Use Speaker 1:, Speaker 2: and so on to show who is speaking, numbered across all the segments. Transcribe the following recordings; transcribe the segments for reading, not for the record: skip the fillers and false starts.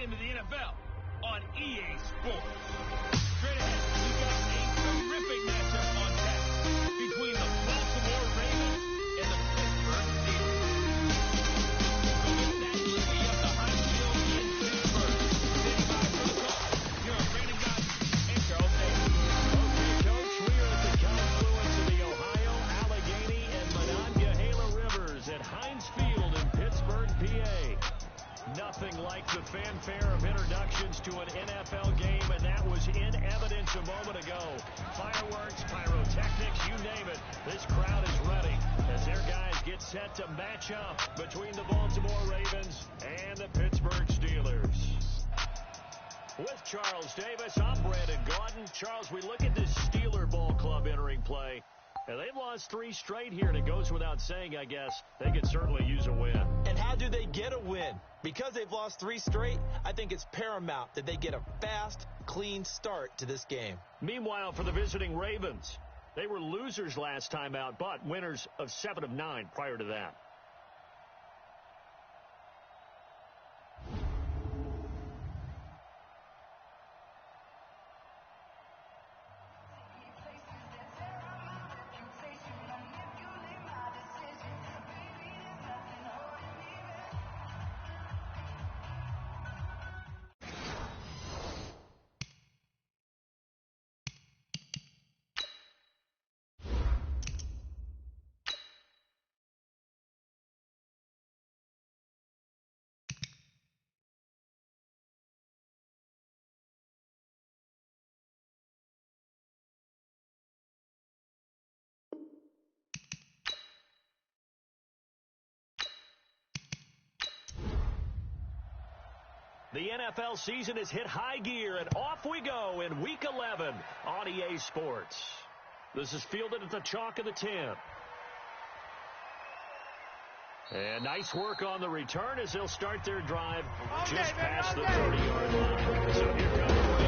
Speaker 1: into the NFL on EA Sports. Straight ahead, we've got a terrific matchup on tap between the Baltimore Ravens and the Pittsburgh Steelers. That will be up the Heinz Field in Pittsburgh. Standing by for the call. Here are Brandon Godson and Charles Davis.
Speaker 2: Okay, Coach, we are at the confluence of the Ohio, Allegheny, and Monongahela rivers at Heinz Field in Pittsburgh, PA. Nothing like the fanfare of introductions to an NFL game, and that was in evidence a moment ago. Fireworks, pyrotechnics, you name it. This crowd is ready as their guys get set to match up between the Baltimore Ravens and the Pittsburgh Steelers. With Charles Davis, I'm Brandon Gaudin. Charles, we look at this Steeler Ball Club entering play. And they've lost 3 straight here, and it goes without saying, I guess, they could certainly use a win.
Speaker 3: And how do they get a win? Because they've lost 3 straight, I think it's paramount that they get a fast, clean start to this game.
Speaker 2: Meanwhile, for the visiting Ravens, they were losers last time out, but winners of 7 of 9 prior to that. The NFL season has hit high gear, and off we go in Week 11 on EA Sports. This is fielded at the chalk of the 10. And nice work on the return as they'll start their drive just past the 30-yard line. So here comes the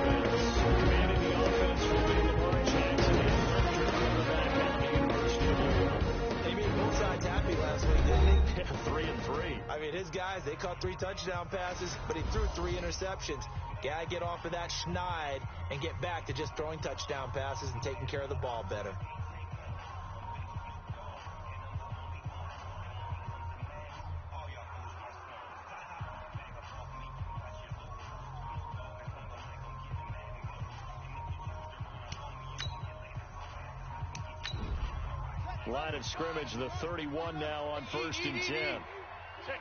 Speaker 2: Ravens. Commanding the offense will be Lamar Jackson and Hunter from the back at the University of Louisville.
Speaker 3: They made both sides happy last week, didn't they?
Speaker 2: Yeah, 3-3.
Speaker 3: I mean, his guys, they caught 3 touchdown passes, but he threw 3 interceptions. Gotta get off of that schneid and get back to just throwing touchdown passes and taking care of the ball better.
Speaker 2: Line of scrimmage, the 31 now on 1st and 10.
Speaker 4: Check.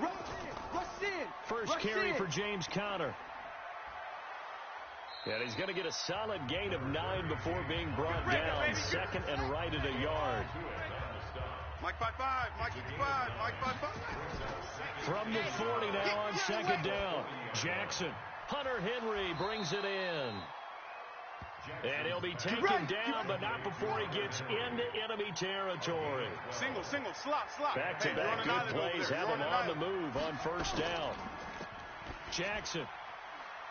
Speaker 4: Rush in.
Speaker 2: First carry for James Conner. And he's going to get a solid gain of 9 before being brought down. Second and right at a yard.
Speaker 4: Mike 5-5, Mike 55, Mike 5-5.
Speaker 2: From the 40 now on 2nd down. Jackson. Hunter Henry brings it in. And he'll be taken down, but not before he gets into enemy territory.
Speaker 4: Single, slot.
Speaker 2: Back-to-back good plays have him on the move on 1st down. Jackson.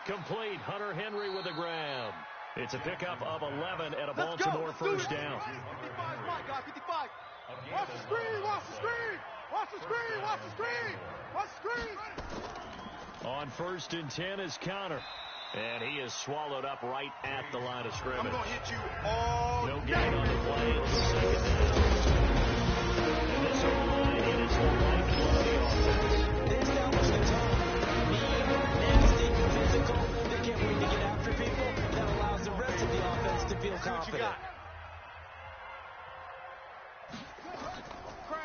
Speaker 2: Complete. Hunter Henry with a grab. It's a pickup of 11 and a Baltimore 1st down.
Speaker 4: 55, my guy, 55. Watch the screen.
Speaker 2: On 1st and 10 is Conner. And he is swallowed up right at the line of scrimmage.
Speaker 4: I'm going to hit you all
Speaker 2: No gain on the play. It's 2nd down. And this O-line, it is the lifeblood of the offense.
Speaker 3: They established the tone. Mean, nasty, physical. They can't wait to get after people. That allows the rest of the offense to feel confident.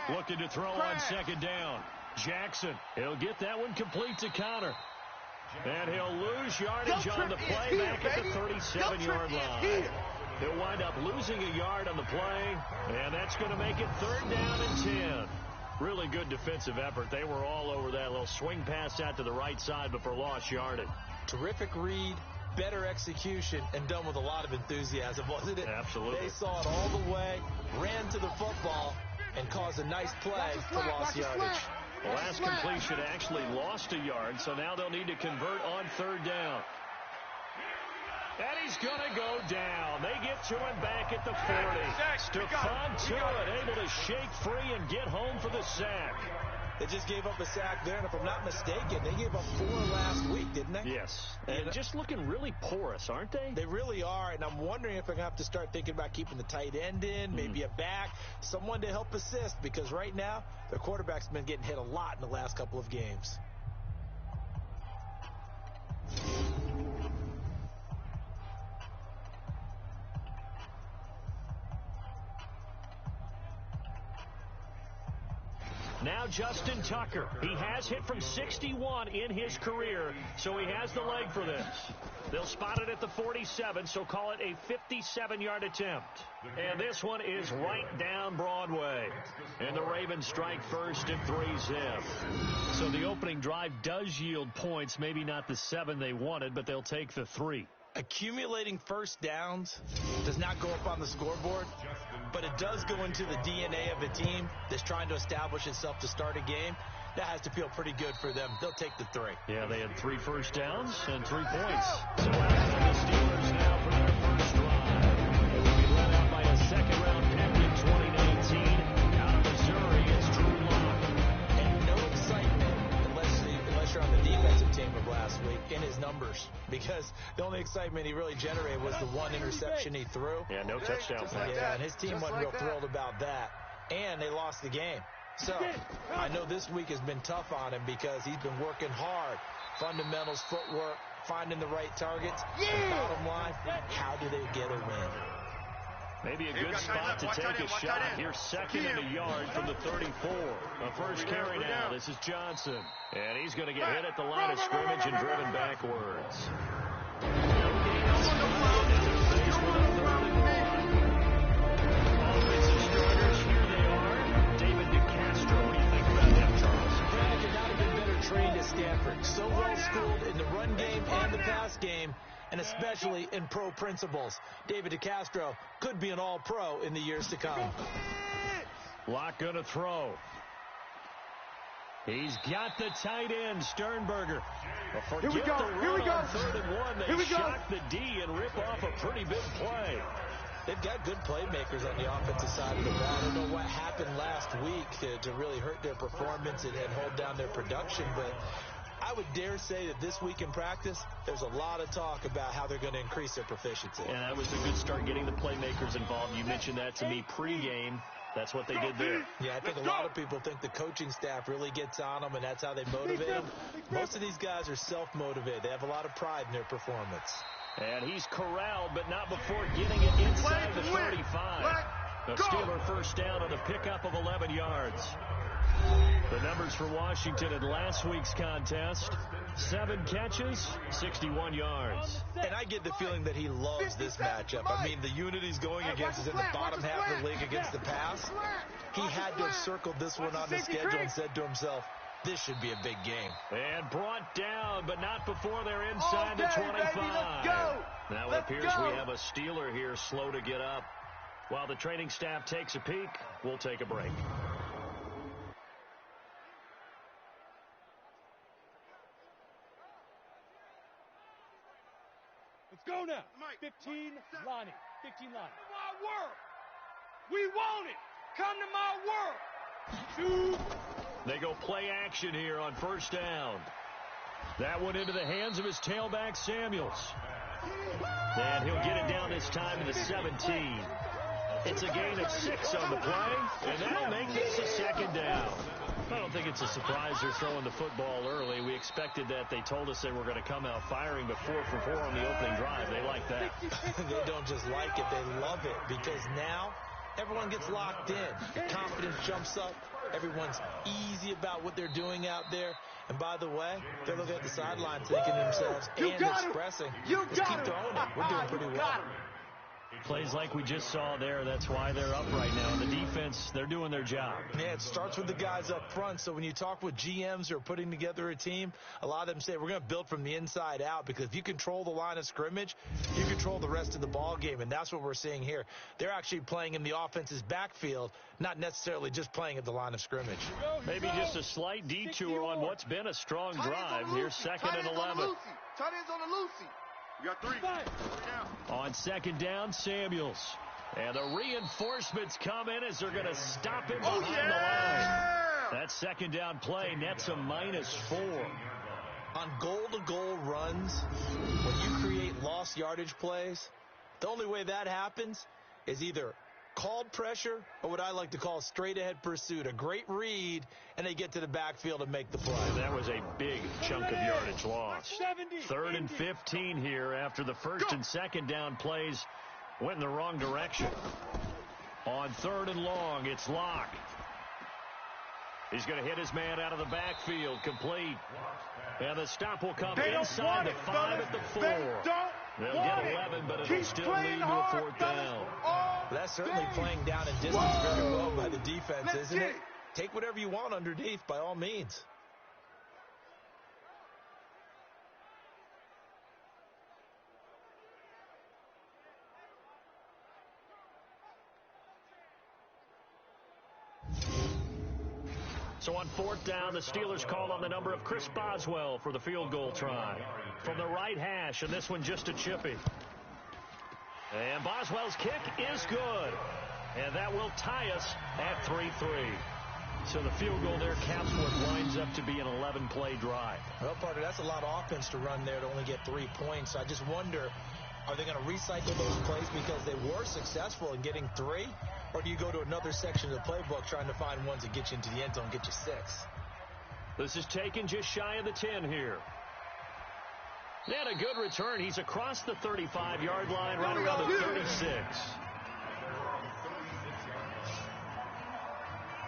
Speaker 2: Looking to throw on 2nd down. Jackson. He'll get that one complete to Conner. And he'll lose yardage on the play back at the 37-yard line. He'll wind up losing a yard on the play, and that's going to make it 3rd down and 10. Really good defensive effort. They were all over that little swing pass out to the right side, but for lost yardage.
Speaker 3: Terrific read, better execution, and done with a lot of enthusiasm, wasn't it?
Speaker 2: Absolutely.
Speaker 3: They saw it all the way, ran to the football, and caused a nice play for lost yardage.
Speaker 2: The last completion actually lost a yard, so now they'll need to convert on 3rd down. And he's going to go down. They get to him back at the 40. Stephon Tuitt able to shake free and get home for the sack.
Speaker 3: They just gave up a sack there, and if I'm not mistaken, they gave up 4 last week, didn't they?
Speaker 2: Yes, and just looking really porous, aren't they?
Speaker 3: They really are, and I'm wondering if they're going to have to start thinking about keeping the tight end in, maybe a back, someone to help assist, because right now, their quarterback's been getting hit a lot in the last couple of games.
Speaker 2: Now Justin Tucker. He has hit from 61 in his career, so he has the leg for this. They'll spot it at the 47, so call it a 57-yard attempt. And this one is right down Broadway. And the Ravens strike first and 3-zip. So the opening drive does yield points, maybe not the 7 they wanted, but they'll take the 3.
Speaker 3: Accumulating first downs does not go up on the scoreboard, but it does go into the DNA of a team that's trying to establish itself to start a game. That has to feel pretty good for them. They'll take the 3.
Speaker 2: Yeah, they had 3 first downs and 3 points. So after the Steelers now for their first drive. It will be led out by a second-round pick in 2019. Out of Missouri, it's Drew Lock.
Speaker 3: And no excitement unless you're on the defensive team of last week in his numbers, because the only excitement he really generated was the 1 interception he threw.
Speaker 2: Yeah, no touchdown pass.
Speaker 3: Yeah, and his team wasn't real thrilled about that. And they lost the game. So I know this week has been tough on him because he's been working hard. Fundamentals, footwork, finding the right targets. And bottom line, how do they get a win?
Speaker 2: Maybe a good spot to take a shot. Here, second and a yard from the 34. A first carry now. This is Johnson. And he's going to get hit at the line of scrimmage and driven backwards. Offensive starters, here they are. David DeCastro. What do you think about that, Charles?
Speaker 3: Brad could not have been better trained at Stanford. So well schooled in the run game and the pass game, and especially in pro principles. David DeCastro could be an all-pro in the years to come.
Speaker 2: Lock going to throw. He's got the tight end, Sternberger.
Speaker 5: Here we go. Here we go.
Speaker 2: On 3rd and 1. They shock the D and rip off a pretty big play.
Speaker 3: They've got good playmakers on the offensive side of the ball. I don't know what happened last week to really hurt their performance and hold down their production, but I would dare say that this week in practice, there's a lot of talk about how they're going to increase their proficiency.
Speaker 2: And that was a good start getting the playmakers involved. You mentioned that to me pregame. That's what they did there.
Speaker 3: Yeah, I think a lot of people think the coaching staff really gets on them, and that's how they motivate them. Most of these guys are self-motivated. They have a lot of pride in their performance.
Speaker 2: And he's corralled, but not before getting it inside the 35. A Steeler first down on a pickup of 11 yards. The numbers for Washington in last week's contest: 7 catches, 61 yards.
Speaker 3: And I get the feeling that he loves this matchup. I mean, the unit he's going against is in the bottom half of the league against the pass. He had to have circled this one on the schedule and said to himself, this should be a big game.
Speaker 2: And brought down, but not before they're inside the 25. Now it appears we have a Steeler here slow to get up. While the training staff takes a peek, we'll take a break.
Speaker 5: Let's go now. 15, Lonnie. 15, Lonnie. My world. We want it. Come to my world. Shoot.
Speaker 2: They go play action here on first down. That one into the hands of his tailback, Samuels. And he'll get it down this time to the 17. It's a gain of 6 on the play, and that'll make this a second down. I don't think it's a surprise they're throwing the football early. We expected that. They told us they were going to come out firing, but 4 for 4 on the opening drive. They like that.
Speaker 3: They don't just like it, they love it, because now everyone gets locked in. The confidence jumps up. Everyone's easy about what they're doing out there. And by the way, they're looking at the sidelines thinking to themselves and expressing, let's keep throwing it. We're doing pretty well.
Speaker 2: Plays like we just saw there. That's why they're up right now. And the defense, they're doing their job.
Speaker 3: Yeah, it starts with the guys up front. So when you talk with GMs who are putting together a team, a lot of them say we're going to build from the inside out, because if you control the line of scrimmage, you control the rest of the ball game. And that's what we're seeing here. They're actually playing in the offense's backfield, not necessarily just playing at the line of scrimmage.
Speaker 2: Maybe just a slight detour on what's been a strong drive. Here's 2nd and 11.
Speaker 4: Tight ends on the Lucy. We got 3.
Speaker 2: On 2nd down, Samuels. And the reinforcements come in as they're going to stop him behind the line. That second down play nets a -4.
Speaker 3: On goal-to-goal runs, when you create lost yardage plays, the only way that happens is either called pressure or what I like to call straight-ahead pursuit. A great read, and they get to the backfield and make the play.
Speaker 2: And that was a big chunk of yardage lost. 3rd and 15 here after the first and second down plays went in the wrong direction. On 3rd and long, it's Locke. He's going to hit his man out of the backfield, complete. And the stop will come inside the 5 at the 4. They'll get 11, but it'll still lead to a 4th down.
Speaker 3: That's certainly playing down in distance very well by the defense, isn't it? Take whatever you want underneath, by all means.
Speaker 2: So on 4th down, the Steelers call on the number of Chris Boswell for the field goal try. From the right hash, and this one just a chippy. And Boswell's kick is good. And that will tie us at 3-3. So the field goal there caps what winds up to be an 11-play drive.
Speaker 3: Well, partner, that's a lot of offense to run there to only get 3 points. I just wonder, are they going to recycle those plays because they were successful in getting 3? Or do you go to another section of the playbook trying to find ones that get you into the end zone and get you 6?
Speaker 2: This is taken just shy of the 10 here. And a good return. He's across the 35-yard line, right around the 36.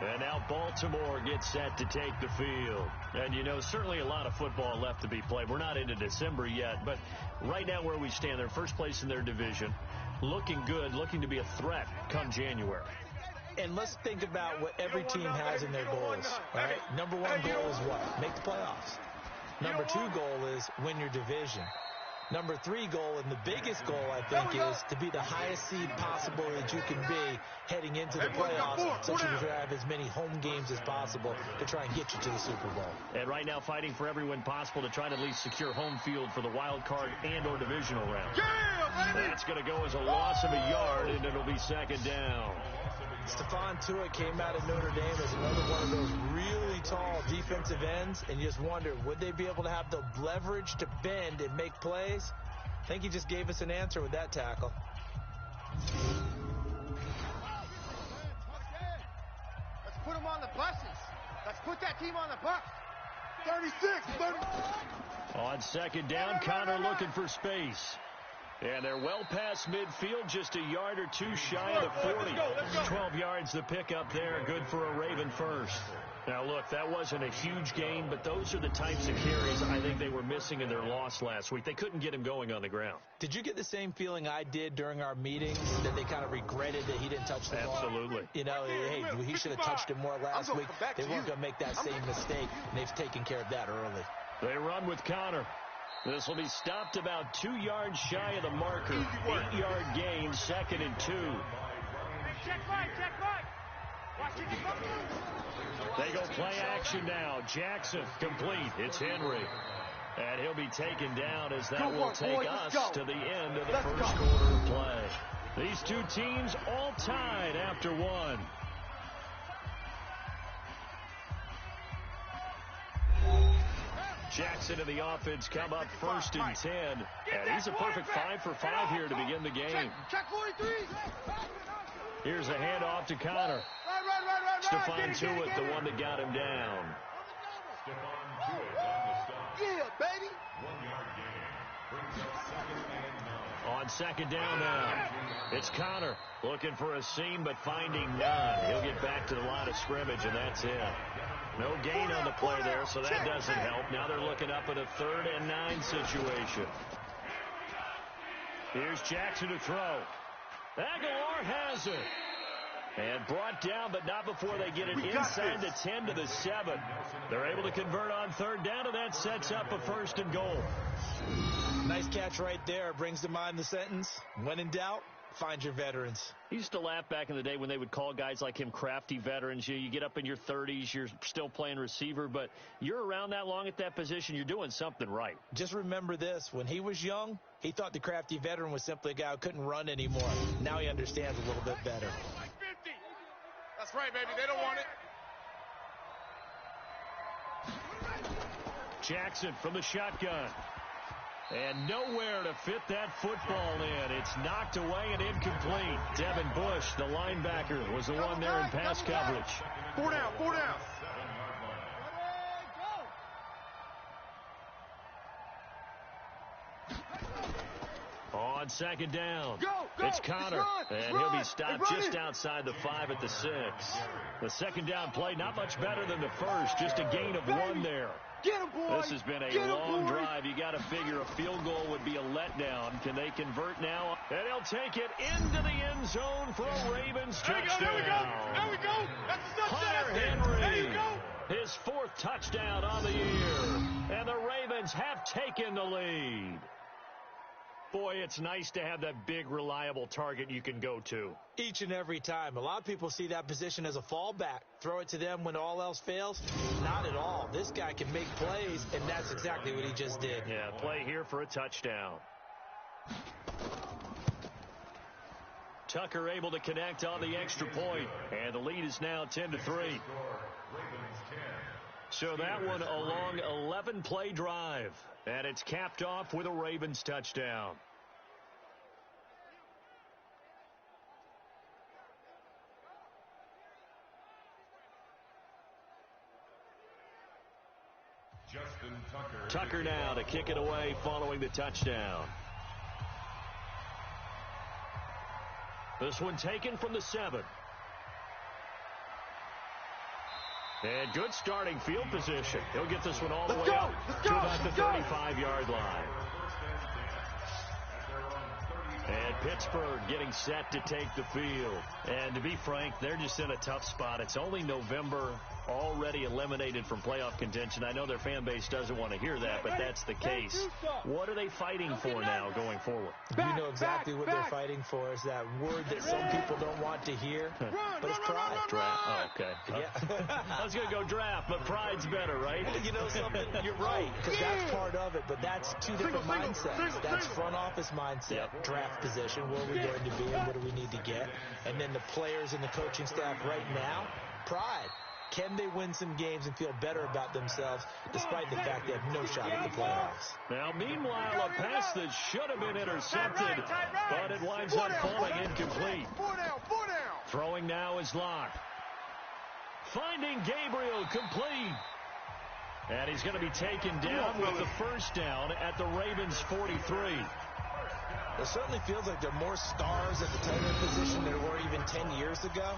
Speaker 2: And now Baltimore gets set to take the field. And, you know, certainly a lot of football left to be played. We're not into December yet, but right now where we stand, they're first place in their division. Looking good, looking to be a threat come January.
Speaker 3: And let's think about what every team has in their goals. All right? Number 1 goal is what? Make the playoffs. Number 2 goal is win your division. Number 3 goal, and the biggest goal, I think, is to be the highest seed possible that you can be heading into the playoffs, so you can have as many home games as possible to try and get you to the Super Bowl.
Speaker 2: And right now fighting for every win possible to try to at least secure home field for the wild card and or divisional round. That's going to go as a loss of a yard, and it'll be second down.
Speaker 3: Stephon Tuitt came out of Notre Dame as another one of those really tall defensive ends, and you just wonder, would they be able to have the leverage to bend and make plays? I think he just gave us an answer with that tackle.
Speaker 5: Let's put them on the buses. Let's put that team on the bus. 36, 30.
Speaker 2: On second down, Connor looking for space. And they're well past midfield, just a yard or 2 shy of the 40. 12 yards the pickup there, good for a Raven first. Now, look, that wasn't a huge gain, but those are the types of carries I think they were missing in their loss last week. They couldn't get him going on the ground.
Speaker 3: Did you get the same feeling I did during our meetings, that they kind of regretted that he didn't touch the ball?
Speaker 2: Absolutely.
Speaker 3: You know, hey, he should have touched him more last week. They weren't going to make that same mistake, and they've taken care of that early.
Speaker 2: They run with Connor. This will be stopped about 2 yards shy of the marker. 8-yard gain, 2nd and 2.
Speaker 5: Check right. Watch it.
Speaker 2: They go play action now. Jackson complete. It's Henry. And he'll be taken down as that will take us to the end of the first quarter of play. These two teams all tied after 1. Jackson and the offense come up 1st and 10. And he's a perfect 5 for 5 here to begin the game.
Speaker 5: Check 43.
Speaker 2: Here's a handoff to Connor. Stephon Tuitt, the one that got him down.
Speaker 5: Yeah, baby.
Speaker 2: On second down now, it's Connor looking for a seam but finding none. He'll get back to the line of scrimmage, and that's it. No gain on the play there, so that doesn't help. Now they're looking up at a 3rd and 9 situation. Here's Jackson to throw. Aguilar has it. And brought down, but not before they get it inside the 10 to the 7. They're able to convert on 3rd down, and that sets up a 1st and goal.
Speaker 3: Nice catch right there. Brings to mind the sentence, when in doubt, find your veterans.
Speaker 2: He used to laugh back in the day when they would call guys like him crafty veterans. You get up in your 30s, you're still playing receiver, but you're around that long at that position, you're doing something right.
Speaker 3: Just remember this. When he was young, he thought the crafty veteran was simply a guy who couldn't run anymore. Now he understands a little bit better.
Speaker 5: That's right, baby. They don't want it.
Speaker 2: Jackson from the shotgun. And nowhere to fit that football in. It's knocked away and incomplete. Devin Bush, the linebacker, was the one there in pass coverage.
Speaker 4: 4 down, 4 down.
Speaker 2: On second down, it's Connor, and he'll be stopped just outside the 5 at the 6. The second down play, not much better than the first, just a gain of 1 there. This has been a long drive. You got to figure a field goal would be a letdown. Can they convert now? And he'll take it into the end zone for a Ravens touchdown.
Speaker 5: There we go. That's the touchdown.
Speaker 2: Hunter Henry,
Speaker 5: there you go.
Speaker 2: his 4th touchdown on the year. And the Ravens have taken the lead. Boy, it's nice to have that big, reliable target you can go to.
Speaker 3: Each and every time. A lot of people see that position as a fallback. Throw it to them when all else fails. Not at all. This guy can make plays, and that's exactly what he just did.
Speaker 2: Yeah, play here for a touchdown. Tucker able to connect on the extra point, and the lead is now 10-3. So that one a long 11-play drive, and it's capped off with a Ravens touchdown. Tucker now to kick it away following the touchdown. This one taken from the 7. And good starting field position. He'll get this one all the way up to about the 35-yard line. And Pittsburgh getting set to take the field. And to be frank, they're just in a tough spot. It's only November, already eliminated from playoff contention. I know their fan base doesn't want to hear that, but that's the case. What are they fighting for now going forward?
Speaker 3: You know exactly what they're fighting for is that word that some people don't want to hear, but it's pride.
Speaker 2: Draft. Oh, okay.
Speaker 3: Yeah.
Speaker 2: I was going to go draft, but pride's better, right?
Speaker 3: You know something? You're right, because that's part of it, but that's two different mindsets. That's front office mindset, draft position, where we're going to be and what do we need to get. And then the players and the coaching staff right now, pride. Can they win some games and feel better about themselves despite the fact they have no shot at the playoffs?
Speaker 2: Now, meanwhile, a pass that should have been intercepted, but it winds up falling incomplete.
Speaker 4: 4 down, 4 down.
Speaker 2: Throwing now is Locke. Finding Gabriel complete. And he's going to be taken down with the first down at the Ravens' 43.
Speaker 3: It certainly feels like there are more stars at the tight end position than there were even 10 years ago.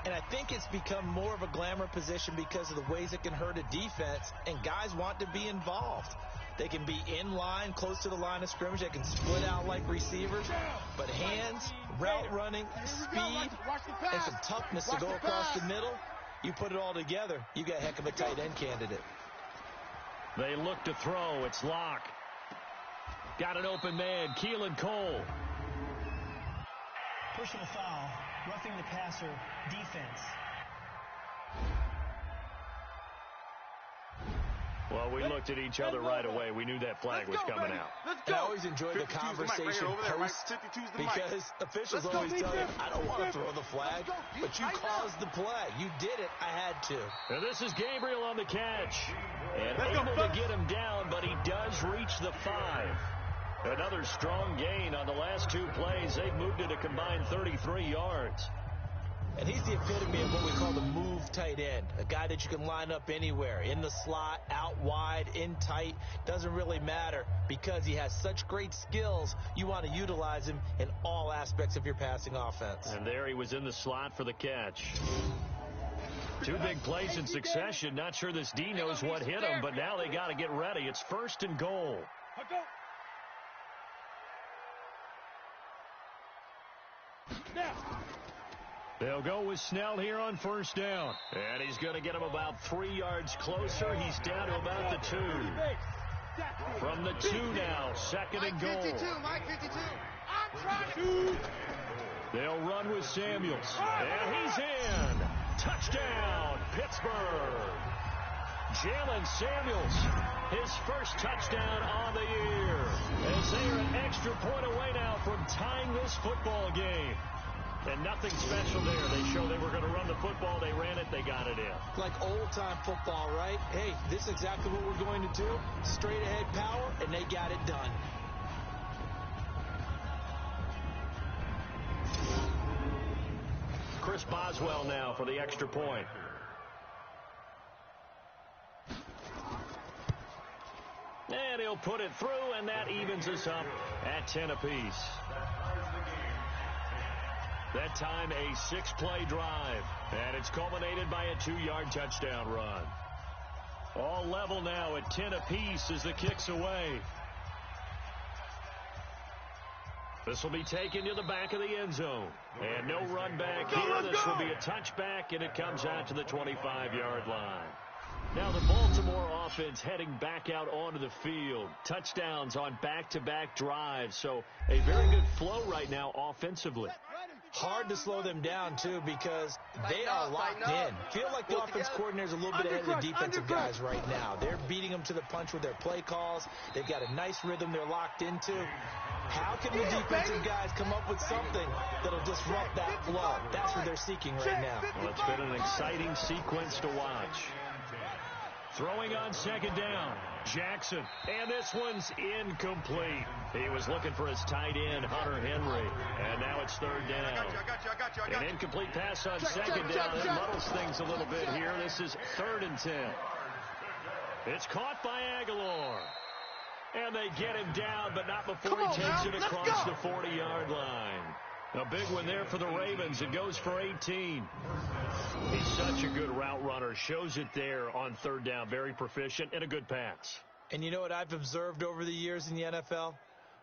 Speaker 3: And I think it's become more of a glamour position because of the ways it can hurt a defense, and guys want to be involved. They can be in line, close to the line of scrimmage. They can split out like receivers. But hands, route running, speed, and some toughness to go across the middle, you put it all together, you got a heck of a tight end candidate.
Speaker 2: They look to throw. It's Locke. Got an open man, Keelan Cole.
Speaker 6: Personal foul, roughing the passer, defense.
Speaker 2: Well, we looked at each other right away. We knew that flag was coming out.
Speaker 3: And I always enjoy the conversation post because officials always tell you, I don't want to throw the flag, but you caused the play. You did it. I had to.
Speaker 2: And this is Gabriel on the catch. And able to get him down, but he does reach the 5. Another strong gain on the last 2 plays. They've moved it a combined 33 yards.
Speaker 3: And he's the epitome of what we call the move tight end. A guy that you can line up anywhere. In the slot, out wide, in tight. Doesn't really matter because he has such great skills. You want to utilize him in all aspects of your passing offense.
Speaker 2: And there he was in the slot for the catch. 2 big plays in succession. Not sure this D knows what hit him, but now they got to get ready. It's 1st and goal. They'll go with Snell here on 1st down. And he's going to get him about 3 yards closer. He's down to about the 2. From the 2 now, 2nd and goal.
Speaker 4: 52, Mike 52. I'm trying to.
Speaker 2: They'll run with Samuels. And he's in. Touchdown, Pittsburgh. Jalen Samuels, his first touchdown on the year. As they are an extra point away now from tying this football game. And nothing special there. They show they were going to run the football. They ran it. They got it in.
Speaker 3: Like old-time football, right? Hey, this is exactly what we're going to do. Straight-ahead power, and they got it done.
Speaker 2: Chris Boswell now for the extra point. And he'll put it through, and that evens us up at 10 apiece. That time a 6-play drive, and it's culminated by a 2-yard touchdown run. All level now at 10 apiece as the kick's away. This will be taken to the back of the end zone. And no run back here. This will be a touchback, and it comes out to the 25-yard line. Now the Baltimore offense heading back out onto the field. Touchdowns on back-to-back drives. So a very good flow right now offensively.
Speaker 3: Hard to slow them down, too, because they are locked in. Feel like the offense coordinator's a little bit ahead of the defensive guys right now. They're beating them to the punch with their play calls. They've got a nice rhythm they're locked into. How can the defensive guys come up with something that'll disrupt that flow? That's what they're seeking right now.
Speaker 2: Well, it's been an exciting sequence to watch. Throwing on second down, Jackson. And this one's incomplete. He was looking for his tight end, Hunter Henry. And now it's third down. An incomplete pass on second down. It muddles things a little bit here. This is 3rd and 10. It's caught by Aguilar. And they get him down, but not before he takes it across the 40-yard line. A big one there for the Ravens. It goes for 18. He's such a good route runner. Shows it there on third down. Very proficient and a good pass.
Speaker 3: And you know what I've observed over the years in the NFL?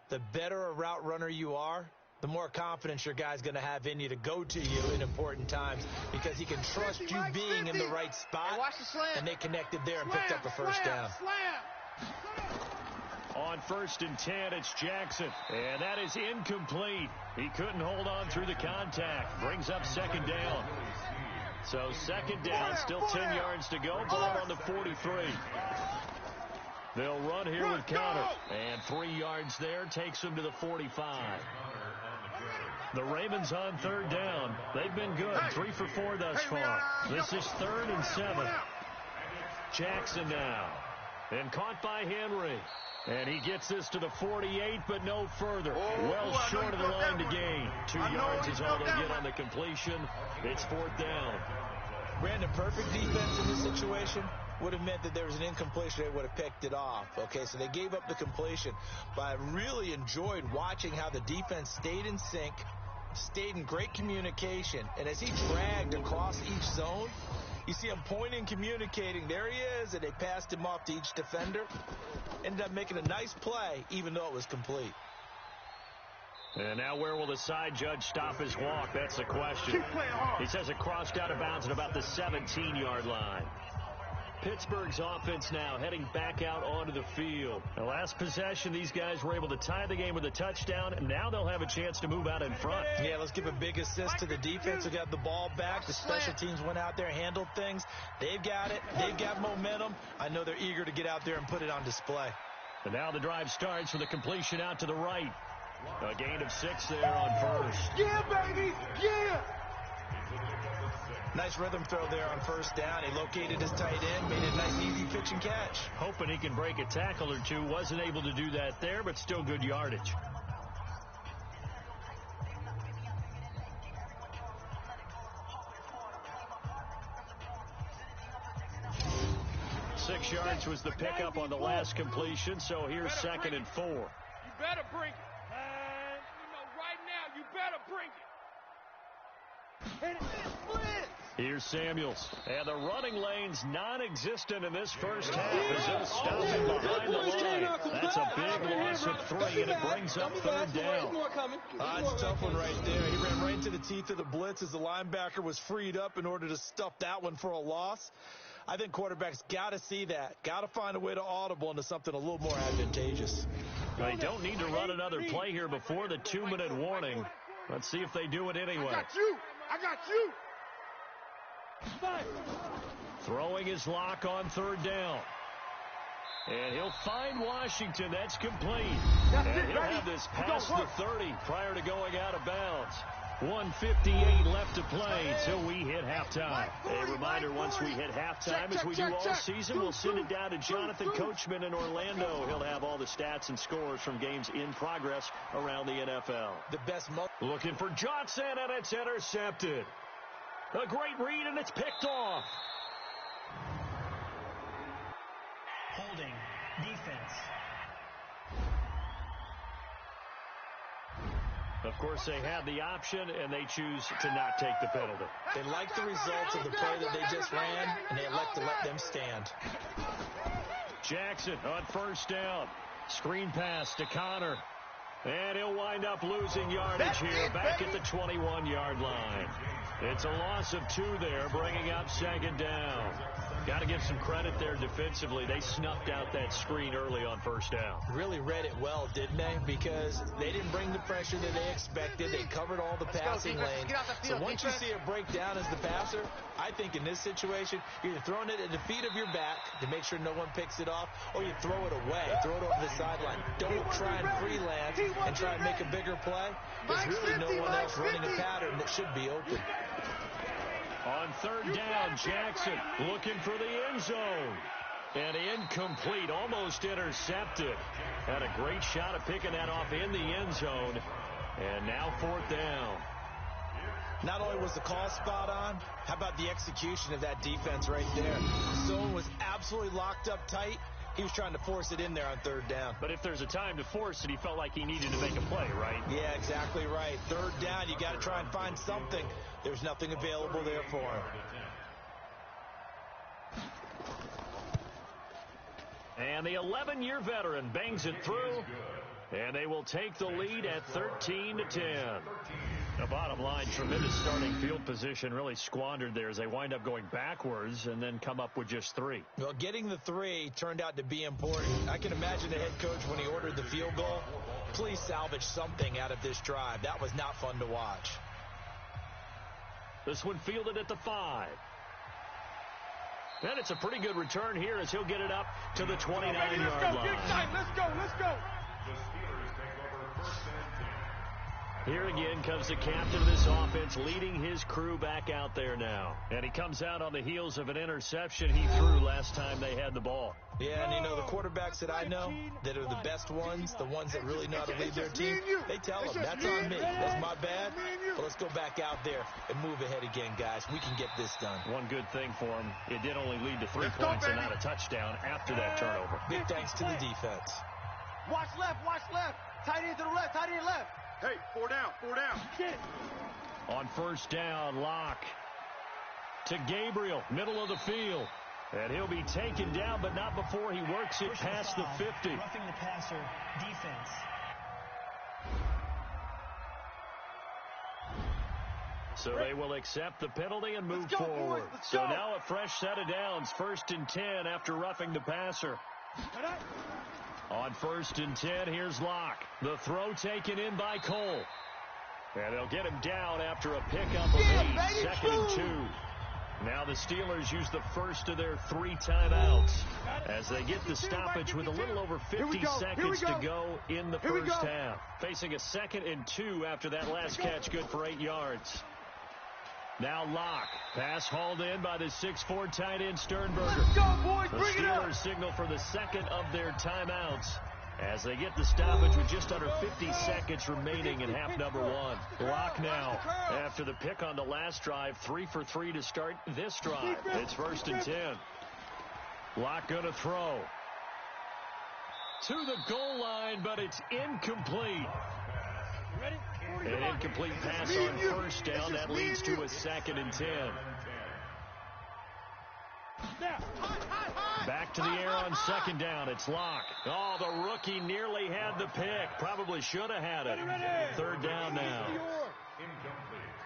Speaker 3: The better a route runner you are, the more confidence your guy's going to have in you to go to you in important times because he can trust you being in the right spot. And they connected there and picked up a first down.
Speaker 2: On 1st and 10, it's Jackson. And that is incomplete. He couldn't hold on through the contact. Brings up second down. So second down, still 10 yards to go. Ball on the 43. They'll run here with Conner. And 3 yards there takes them to the 45. The Ravens on third down. They've been good. 3 for 4 thus far. This is 3rd and 7. Jackson now. And caught by Henry. And he gets this to the 48, but no further. Well short of the line to gain. 2 yards is all they'll get on the completion. It's 4th down.
Speaker 3: Brandon, perfect defense in this situation would have meant that there was an incompletion. They would have picked it off. Okay, so they gave up the completion. But I really enjoyed watching how the defense stayed in sync, stayed in great communication. And as he dragged across each zone, you see him pointing, communicating. There he is, and they passed him off to each defender. Ended up making a nice play, even though it was complete.
Speaker 2: And now where will the side judge stop his walk? That's the question. He says it crossed out of bounds at about the 17-yard line. Pittsburgh's offense now heading back out onto the field. The last possession, these guys were able to tie the game with a touchdown, and now they'll have a chance to move out in front.
Speaker 3: Yeah, let's give a big assist to the defense who got the ball back. The special teams went out there, handled things. They've got it. They've got momentum. I know they're eager to get out there and put it on display.
Speaker 2: And now the drive starts with a completion out to the right. A gain of 6 there on 1st.
Speaker 5: Yeah, baby! Yeah!
Speaker 3: Nice rhythm throw there on 1st down. He located his tight end, made it a nice, easy pitch and catch.
Speaker 2: Hoping he can break a tackle or two. Wasn't able to do that there, but still good yardage. Six yards was the pickup on the last completion, so here's 2nd and 4.
Speaker 5: You better bring it. And, right now, you better bring it. And it's blitz.
Speaker 2: Here's Samuels. And the running lane's non-existent in this first half as they'll stop him behind the line. That's a big loss of 3, and it brings up 3rd down.
Speaker 3: It's a tough one right there. He ran right into the teeth of the blitz as the linebacker was freed up in order to stuff that one for a loss. I think quarterbacks got to see that. Got to find a way to audible into something a little more advantageous.
Speaker 2: They don't need to run another play here before the 2-minute warning. Let's see if they do it anyway.
Speaker 5: I got you.
Speaker 2: Throwing his lock on 3rd down. And he'll find Washington. That's complete. And he'll have this past the 30 prior to going out of bounds. 1:58 left to play till we hit halftime. A reminder, once we hit halftime, as we do all season, we'll send it down to Jonathan Coachman in Orlando. He'll have all the stats and scores from games in progress around the NFL.
Speaker 3: The best
Speaker 2: looking for Johnson, and it's intercepted. A great read, and it's picked off.
Speaker 6: Holding. Defense.
Speaker 2: Of course, they had the option, and they choose to not take the penalty.
Speaker 3: They like the results of the play that they just ran, and they elect to let them stand.
Speaker 2: Jackson on first down. Screen pass to Connor. And he'll wind up losing yardage here back at the 21-yard line. It's a loss of 2 there, bringing up second down. Got to give some credit there defensively. They snuffed out that screen early on first down.
Speaker 3: Really read it well, didn't they? Because they didn't bring the pressure that they expected. They covered all the passing lanes. So once you see it break down as the passer, I think in this situation, you're either throwing it at the feet of your back to make sure no one picks it off, or you throw it away, throw it over the sideline. Don't try and freelance and try and make a bigger play. There's really no one else running a pattern that should be open.
Speaker 2: On third down, Jackson looking for the end zone. And incomplete, almost intercepted. Had a great shot at picking that off in the end zone. And now fourth down.
Speaker 3: Not only was the call spot on, how about the execution of that defense right there? The zone was absolutely locked up tight. He was trying to force it in there on third down.
Speaker 2: But if there's a time to force it, he felt like he needed to make a play, right?
Speaker 3: Yeah, exactly right. Third down, you got to try and find something. There's nothing available there for him.
Speaker 2: And the 11-year veteran bangs it through, and they will take the lead at 13-10. The bottom line, tremendous starting field position, really squandered there as they wind up going backwards and then come up with just 3.
Speaker 3: Well, getting the 3 turned out to be important. I can imagine the head coach when he ordered the field goal. Please salvage something out of this drive. That was not fun to watch.
Speaker 2: This one fielded at the 5. And it's a pretty good return here as he'll get it up to the 29-yard line.
Speaker 5: Let's go.
Speaker 2: Here again comes the captain of this offense, leading his crew back out there now. And he comes out on the heels of an interception he threw last time they had the ball.
Speaker 3: Yeah, and you know, the quarterbacks that I know that are the best ones, the ones that really know how to lead their team, they tell them, that's on me. That's my bad. But let's go back out there and move ahead again, guys. We can get this done.
Speaker 2: One good thing for him, it did only lead to 3 points and not a touchdown after that turnover.
Speaker 3: Big thanks to the defense.
Speaker 5: Watch left. Tight end to the left, tight end left.
Speaker 4: Hey, 4 down.
Speaker 2: On first down, Locke to Gabriel, middle of the field. And he'll be taken down, but not before he works it past the 50.
Speaker 6: Roughing the passer, defense.
Speaker 2: So they will accept the penalty and move forward. So now a fresh set of downs, 1st and 10 after roughing the passer. On 1st and 10, here's Locke. The throw taken in by Cole. And they'll get him down after a pickup of 8, 2nd and 2. Now the Steelers use the first of their 3 timeouts as they get the stoppage with a little over 50 seconds to go in the first half. Facing a 2nd and 2 after that last catch, good for 8 yards. Now Locke. Pass hauled in by the 6'4" tight end Sternberger.
Speaker 5: Let's go, boys.
Speaker 2: The
Speaker 5: Bring it up.
Speaker 2: Steelers signal for the second of their timeouts as they get the stoppage with just under 50 seconds remaining in half number 1. Locke now, after the pick on the last drive, 3 for 3 to start this drive. It's 1st and 10. Locke going to throw to the goal line, but it's incomplete. An incomplete pass on first down. That leads to a 2nd and 10. Back to the air on 2nd down. It's Locke. Oh, the rookie nearly had the pick. Probably should have had it. 3rd down now.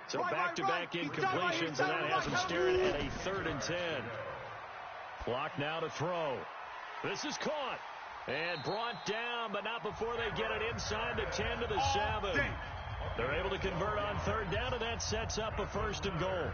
Speaker 2: So back-to-back incompletions, and that has him staring at a 3rd and 10. Locke now to throw. This is caught and brought down, but not before they get it inside the 10 to the 7. They're able to convert on 3rd down, and that sets up a 1st and goal.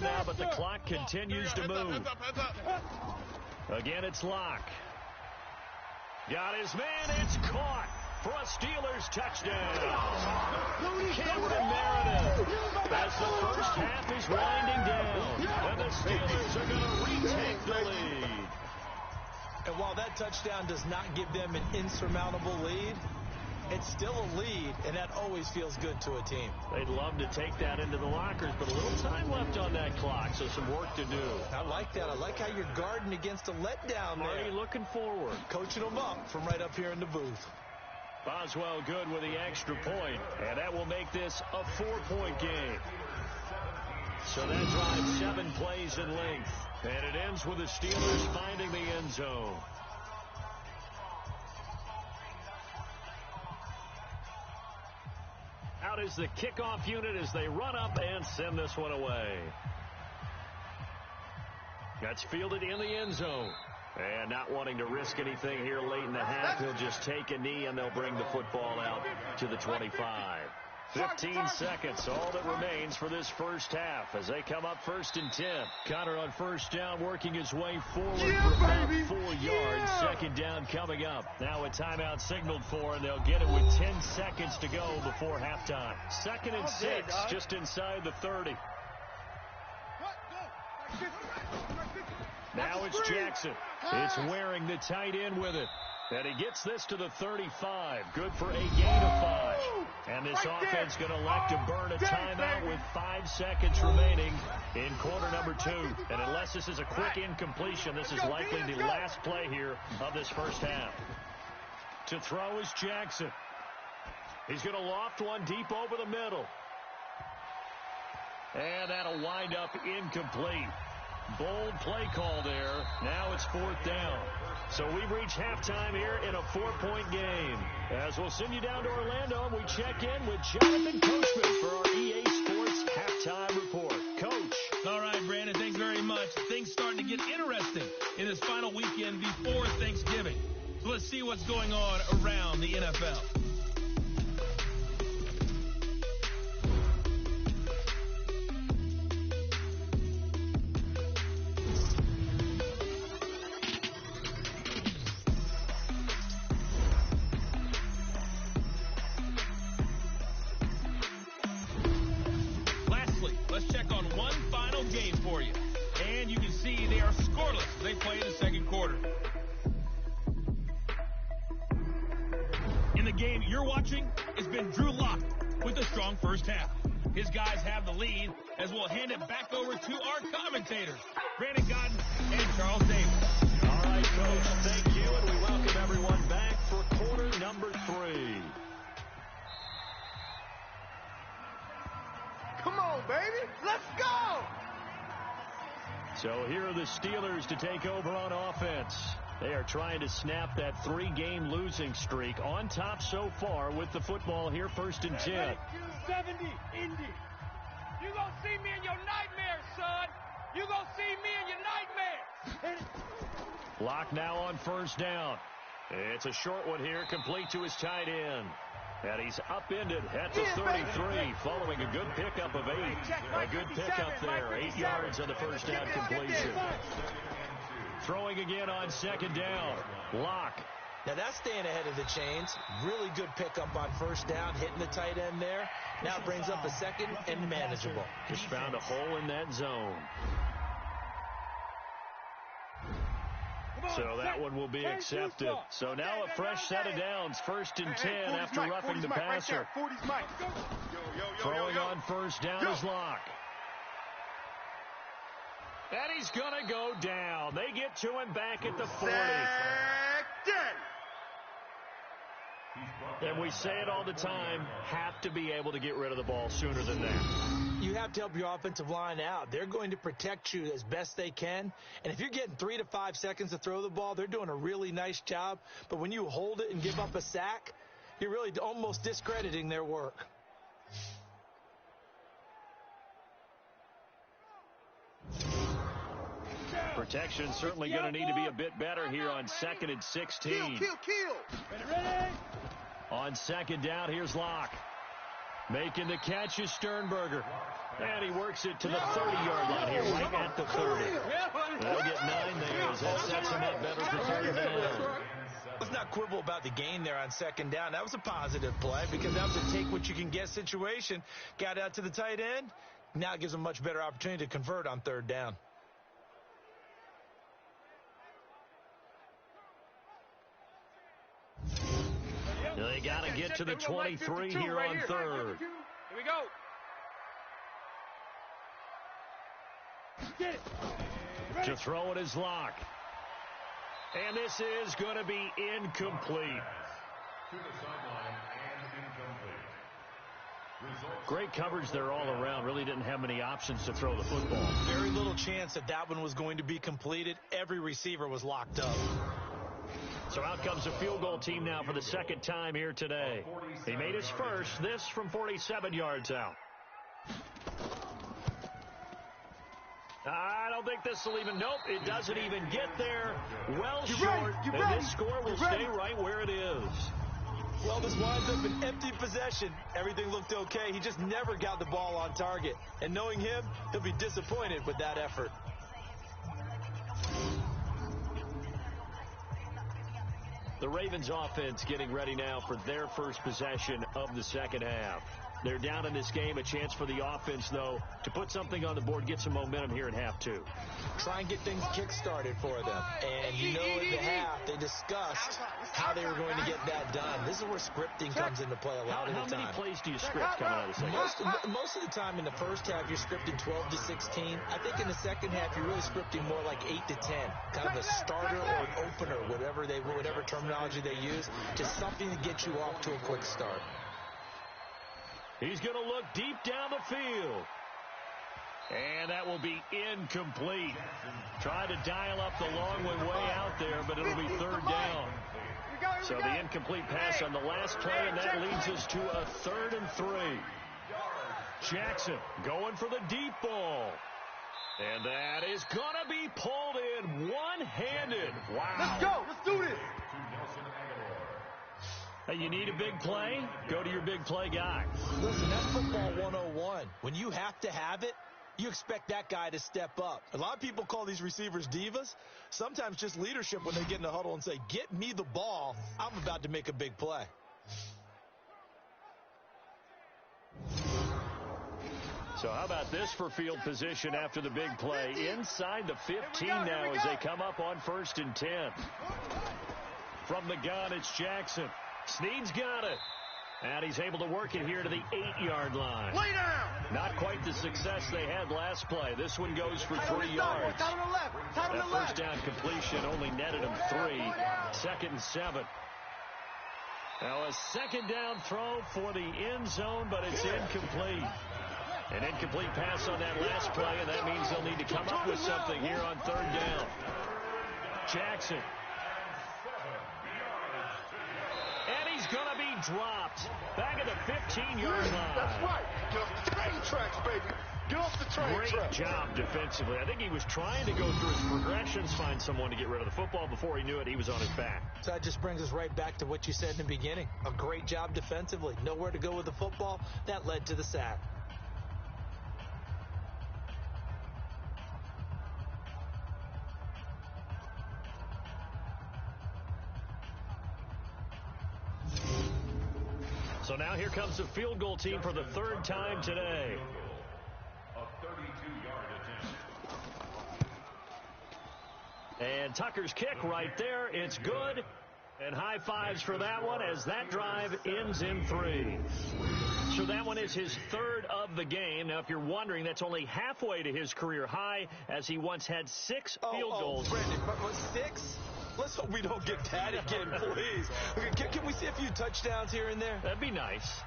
Speaker 2: down now, but the clock continues to move. Again, it's Locke. Got his man. It's caught for a Steelers touchdown. Cameron Meredith. As the first half is winding down, and the Steelers are going to retake the lead.
Speaker 3: And while that touchdown does not give them an insurmountable lead, it's still a lead, and that always feels good to a team.
Speaker 2: They'd love to take that into the lockers, but a little time left on that clock, so some work to do.
Speaker 3: I like that. I like how you're guarding against a letdown there.
Speaker 2: Already looking forward.
Speaker 3: Coaching them up from right up here in the booth.
Speaker 2: Boswell good with the extra point, and that will make this a 4-point game. So that drives 7 plays in length, and it ends with the Steelers finding the end zone. Out is the kickoff unit as they run up and send this one away. That's fielded in the end zone. And not wanting to risk anything here late in the half, he'll just take a knee and they'll bring the football out to the 25. 15 seconds, all that remains for this first half as they come up 1st and 10. Connor on first down, working his way forward for about 4 yards. Second down coming up. Now a timeout signaled for, and they'll get it with 10 seconds to go before halftime. 2nd and 6, just inside the 30. Now it's Jackson. It's Waring, the tight end, with it. And he gets this to the 35. Good for a gain of 5. And this offense going to elect to burn a timeout with 5 seconds remaining in quarter number 2. And unless this is a quick incompletion, this is likely the last play here of this first half. To throw is Jackson. He's going to loft one deep over the middle. And that'll wind up incomplete. Bold play call there. Now it's 4th down. So we've reached halftime here in a 4-point game. As we'll send you down to Orlando, and we check in with Jonathan Coachman for our EA Sports Halftime Report. Coach.
Speaker 1: All right, Brandon, thanks very much. Things starting to get interesting in this final weekend before Thanksgiving. So let's see what's going on around the NFL. First half. His guys have the lead as we'll hand it back over to our commentators, Brandon Godden and Charles Davis.
Speaker 2: All right, Coach, thank you, and we welcome everyone back for quarter number 3.
Speaker 4: Come on, baby. Let's go.
Speaker 2: So here are the Steelers to take over on offense. They are trying to snap that 3-game losing streak, on top so far with the football here, 1st and 10.
Speaker 5: 70, Indy. You gonna see me in your nightmares, son. You gonna see me in your nightmares.
Speaker 2: Locke now on 1st down. It's a short one here, complete to his tight end. And he's upended at the 33, following a good pickup of 8. A good pickup there, 8 yards on the first down completion. Throwing again on 2nd down. Locke.
Speaker 3: Now that's staying ahead of the chains. Really good pickup on 1st down, hitting the tight end there. Now it brings up a 2nd and manageable.
Speaker 2: Just found a hole in that zone. So that one will be accepted. So now a fresh set of downs. 1st and 10 after roughing the passer. Throwing on 1st down is Locke. And he's going to go down. They get to him back at the 40. And we say it all the time, have to be able to get rid of the ball sooner than that.
Speaker 3: You have to help your offensive line out. They're going to protect you as best they can. And if you're getting 3 to 5 seconds to throw the ball, they're doing a really nice job. But when you hold it and give up a sack, you're really almost discrediting their work.
Speaker 2: Protection certainly going to need to be a bit better here on 2nd and 16.
Speaker 5: Ready?
Speaker 2: On 2nd down, here's Locke. Making the catch is Sternberger. And he works it to the 30-yard line here, right at the 30. They'll get 9 there as that sets him up better for third down.
Speaker 3: Let's not quibble about the gain there on second down. That was a positive play because that was a take-what-you-can-get situation. Got out to the tight end. Now it gives them a much better opportunity to convert on third down.
Speaker 2: They got to get to the 23 here on third.
Speaker 5: Here we go. Get it.
Speaker 2: To throw it is Locke. And this is going to be incomplete. Great coverage there all around. Really didn't have many options to throw the football.
Speaker 3: Very little chance that that one was going to be completed. Every receiver was locked up.
Speaker 2: So out comes a field goal team now for the second time here today. He made his first, this from 47 yards out. I don't think this will even, nope, it doesn't even get there. Well short, and this score will stay right where it is.
Speaker 3: Well, this winds up an empty possession. Everything looked okay. He just never got the ball on target. And knowing him, he'll be disappointed with that effort.
Speaker 2: The Ravens offense getting ready now for their first possession of the second half. They're down in this game. A chance for the offense, though, to put something on the board, get some momentum here in half two.
Speaker 3: Try and get things kick-started for them. And you know in the half, they discussed how they were going to get that done. This is where scripting comes into play a lot of the time.
Speaker 2: How many plays do you script coming out of the second half?
Speaker 3: Most of the time in the first half, you're scripting 12 to 16. I think in the second half, you're really scripting more like 8 to 10. Kind of a starter or an opener, whatever terminology they use, just something to get you off to a quick start.
Speaker 2: He's going to look deep down the field. And that will be incomplete. Try to dial up the long one way out there, but it'll be third down. So the incomplete pass on the last play, and that leads us to a 3rd and 3. Jackson going for the deep ball. And that is going to be pulled in one-handed. Wow.
Speaker 5: Let's go. Let's do this.
Speaker 2: Hey, you need a big play? Go to your big play guy.
Speaker 3: Listen, that's football 101. When you have to have it, you expect that guy to step up. A lot of people call these receivers divas. Sometimes just leadership when they get in the huddle and say, get me the ball. I'm about to make a big play.
Speaker 2: So how about this for field position after the big play? Inside the 15 now as they come up on 1st and 10. From the gun, it's Jackson. Snead's got it. And he's able to work it here to the 8-yard line.
Speaker 4: Lay down!
Speaker 2: Not quite the success they had last play. This one goes for 3 yards. That first down completion only netted him 3. 2nd and 7. Now a second down throw for the end zone, but it's incomplete. An incomplete pass on that last play, and that means they'll need to come up with something here on 3rd down. Jackson. And he's going to be dropped back at the 15-yard line.
Speaker 4: That's right. Get off the train tracks, baby. Get off the train tracks.
Speaker 2: Great job defensively. I think he was trying to go through his progressions, find someone to get rid of the football. Before he knew it, he was on his back.
Speaker 3: So that just brings us right back to what you said in the beginning. A great job defensively. Nowhere to go with the football. That led to the sack.
Speaker 2: So now here comes the field goal team for the 3rd time today.
Speaker 7: A 32-yard attempt.
Speaker 2: And Tucker's kick right there. It's good. And high fives for that one as that drive ends in 3. So that one is his 3rd of the game. Now, if you're wondering, that's only halfway to his career high as he once had 6 field goals.
Speaker 3: Brendan, but 6? Let's hope we don't get that again, please. Okay, can we see a few touchdowns here and there?
Speaker 2: That'd be nice.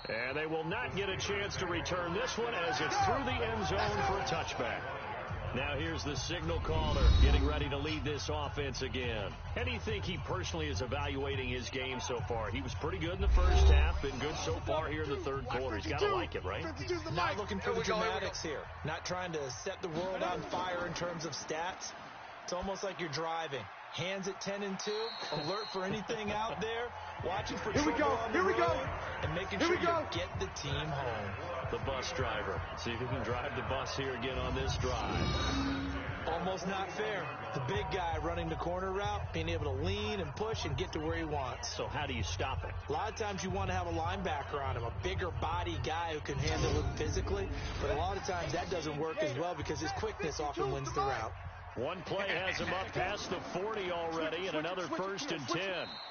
Speaker 2: And they will not get a chance to return this one as it's through the end zone for a touchback. Now here's the signal caller getting ready to lead this offense again. How do you think he personally is evaluating his game so far? He was pretty good in the first half, been good so far here in the 3rd quarter. He's got to like it, right?
Speaker 3: Not looking for the dramatics here. Not trying to set the world on fire in terms of stats. It's almost like you're driving. Hands at 10 and 2, alert for anything out there, watching for trouble on the road, and making sure you get the team home.
Speaker 2: the bus driver. See if he can drive the bus here again on this drive.
Speaker 3: Almost not fair. The big guy running the corner route, being able to lean and push and get to where he wants.
Speaker 2: So how do you stop it?
Speaker 3: A lot of times you want to have a linebacker on him, a bigger body guy who can handle him physically. But a lot of times that doesn't work as well because his quickness often wins the route.
Speaker 2: One play has him up past the 40 already, and another 1st and 10.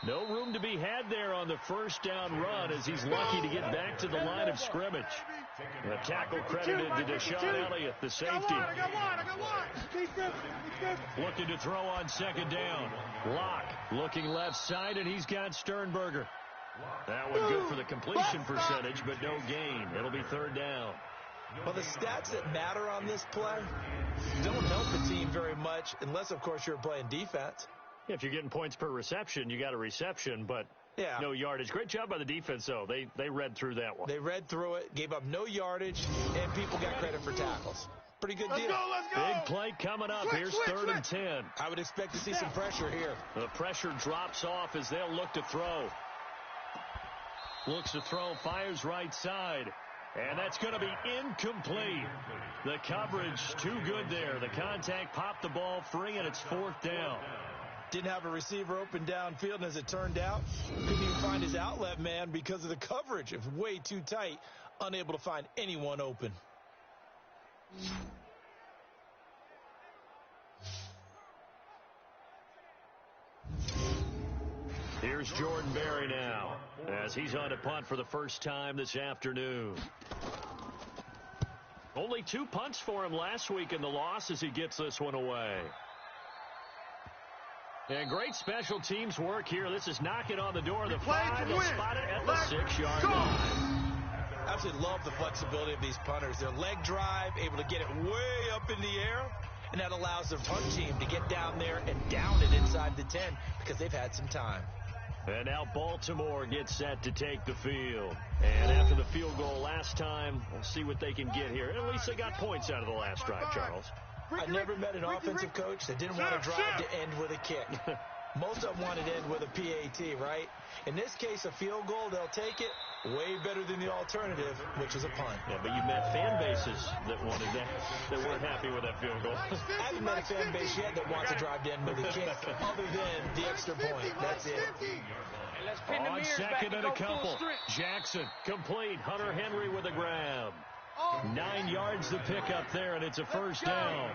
Speaker 2: No room to be had there on the first down run as he's lucky to get back to the line of scrimmage. The tackle credited to Deshaun Elliott, the safety.
Speaker 5: I got one.
Speaker 2: Looking to throw on 2nd down. Locke looking left side, and he's got Sternberger. That one good for the completion percentage, but no gain. It'll be 3rd down.
Speaker 3: Well, the stats that matter on this play don't help the team very much unless, of course, you're playing defense.
Speaker 2: If you're getting points per reception, you got a reception, but no yardage. Great job by the defense, though. They read through that one.
Speaker 3: They read through it, gave up no yardage, and people got credit for tackles. Pretty good deal.
Speaker 5: Let's go.
Speaker 2: Big play coming up. Here's 3rd and 10.
Speaker 3: I would expect to see some pressure here.
Speaker 2: The pressure drops off as they'll look to throw. Looks to throw, fires right side. And that's going to be incomplete. The coverage too good there. The contact popped the ball free, and it's 4th down.
Speaker 3: Didn't have a receiver open downfield, and as it turned out, couldn't even find his outlet man because of the coverage. It was way too tight, unable to find anyone open.
Speaker 2: Here's Jordan Berry now as he's on to punt for the first time this afternoon. Only 2 punts for him last week in the loss as he gets this one away. And great special teams work here. This is knocking on the door of the 5. They'll spot it at the 6-yard line.
Speaker 3: Absolutely love the flexibility of these punters. Their leg drive, able to get it way up in the air, and that allows their punt team to get down there and down it inside the 10 because they've had some time.
Speaker 2: And now Baltimore gets set to take the field. And after the field goal last time, we'll see what they can get here. At least they got points out of the last drive, Charles.
Speaker 3: I never met an offensive coach that didn't want to drive to end with a kick. Most of them wanted to end with a PAT, right? In this case, a field goal, they'll take it. Way better than the alternative, which is a punt.
Speaker 2: Yeah, but you met fan bases that wanted that, that weren't happy with that field goal.
Speaker 3: I haven't met a fan base yet that wants to drive to end with a kick, other than the extra point. That's it.
Speaker 2: On 2nd and a couple. Jackson, complete. Hunter Henry with a grab. 9 yards to pick up there, and it's a 1st down.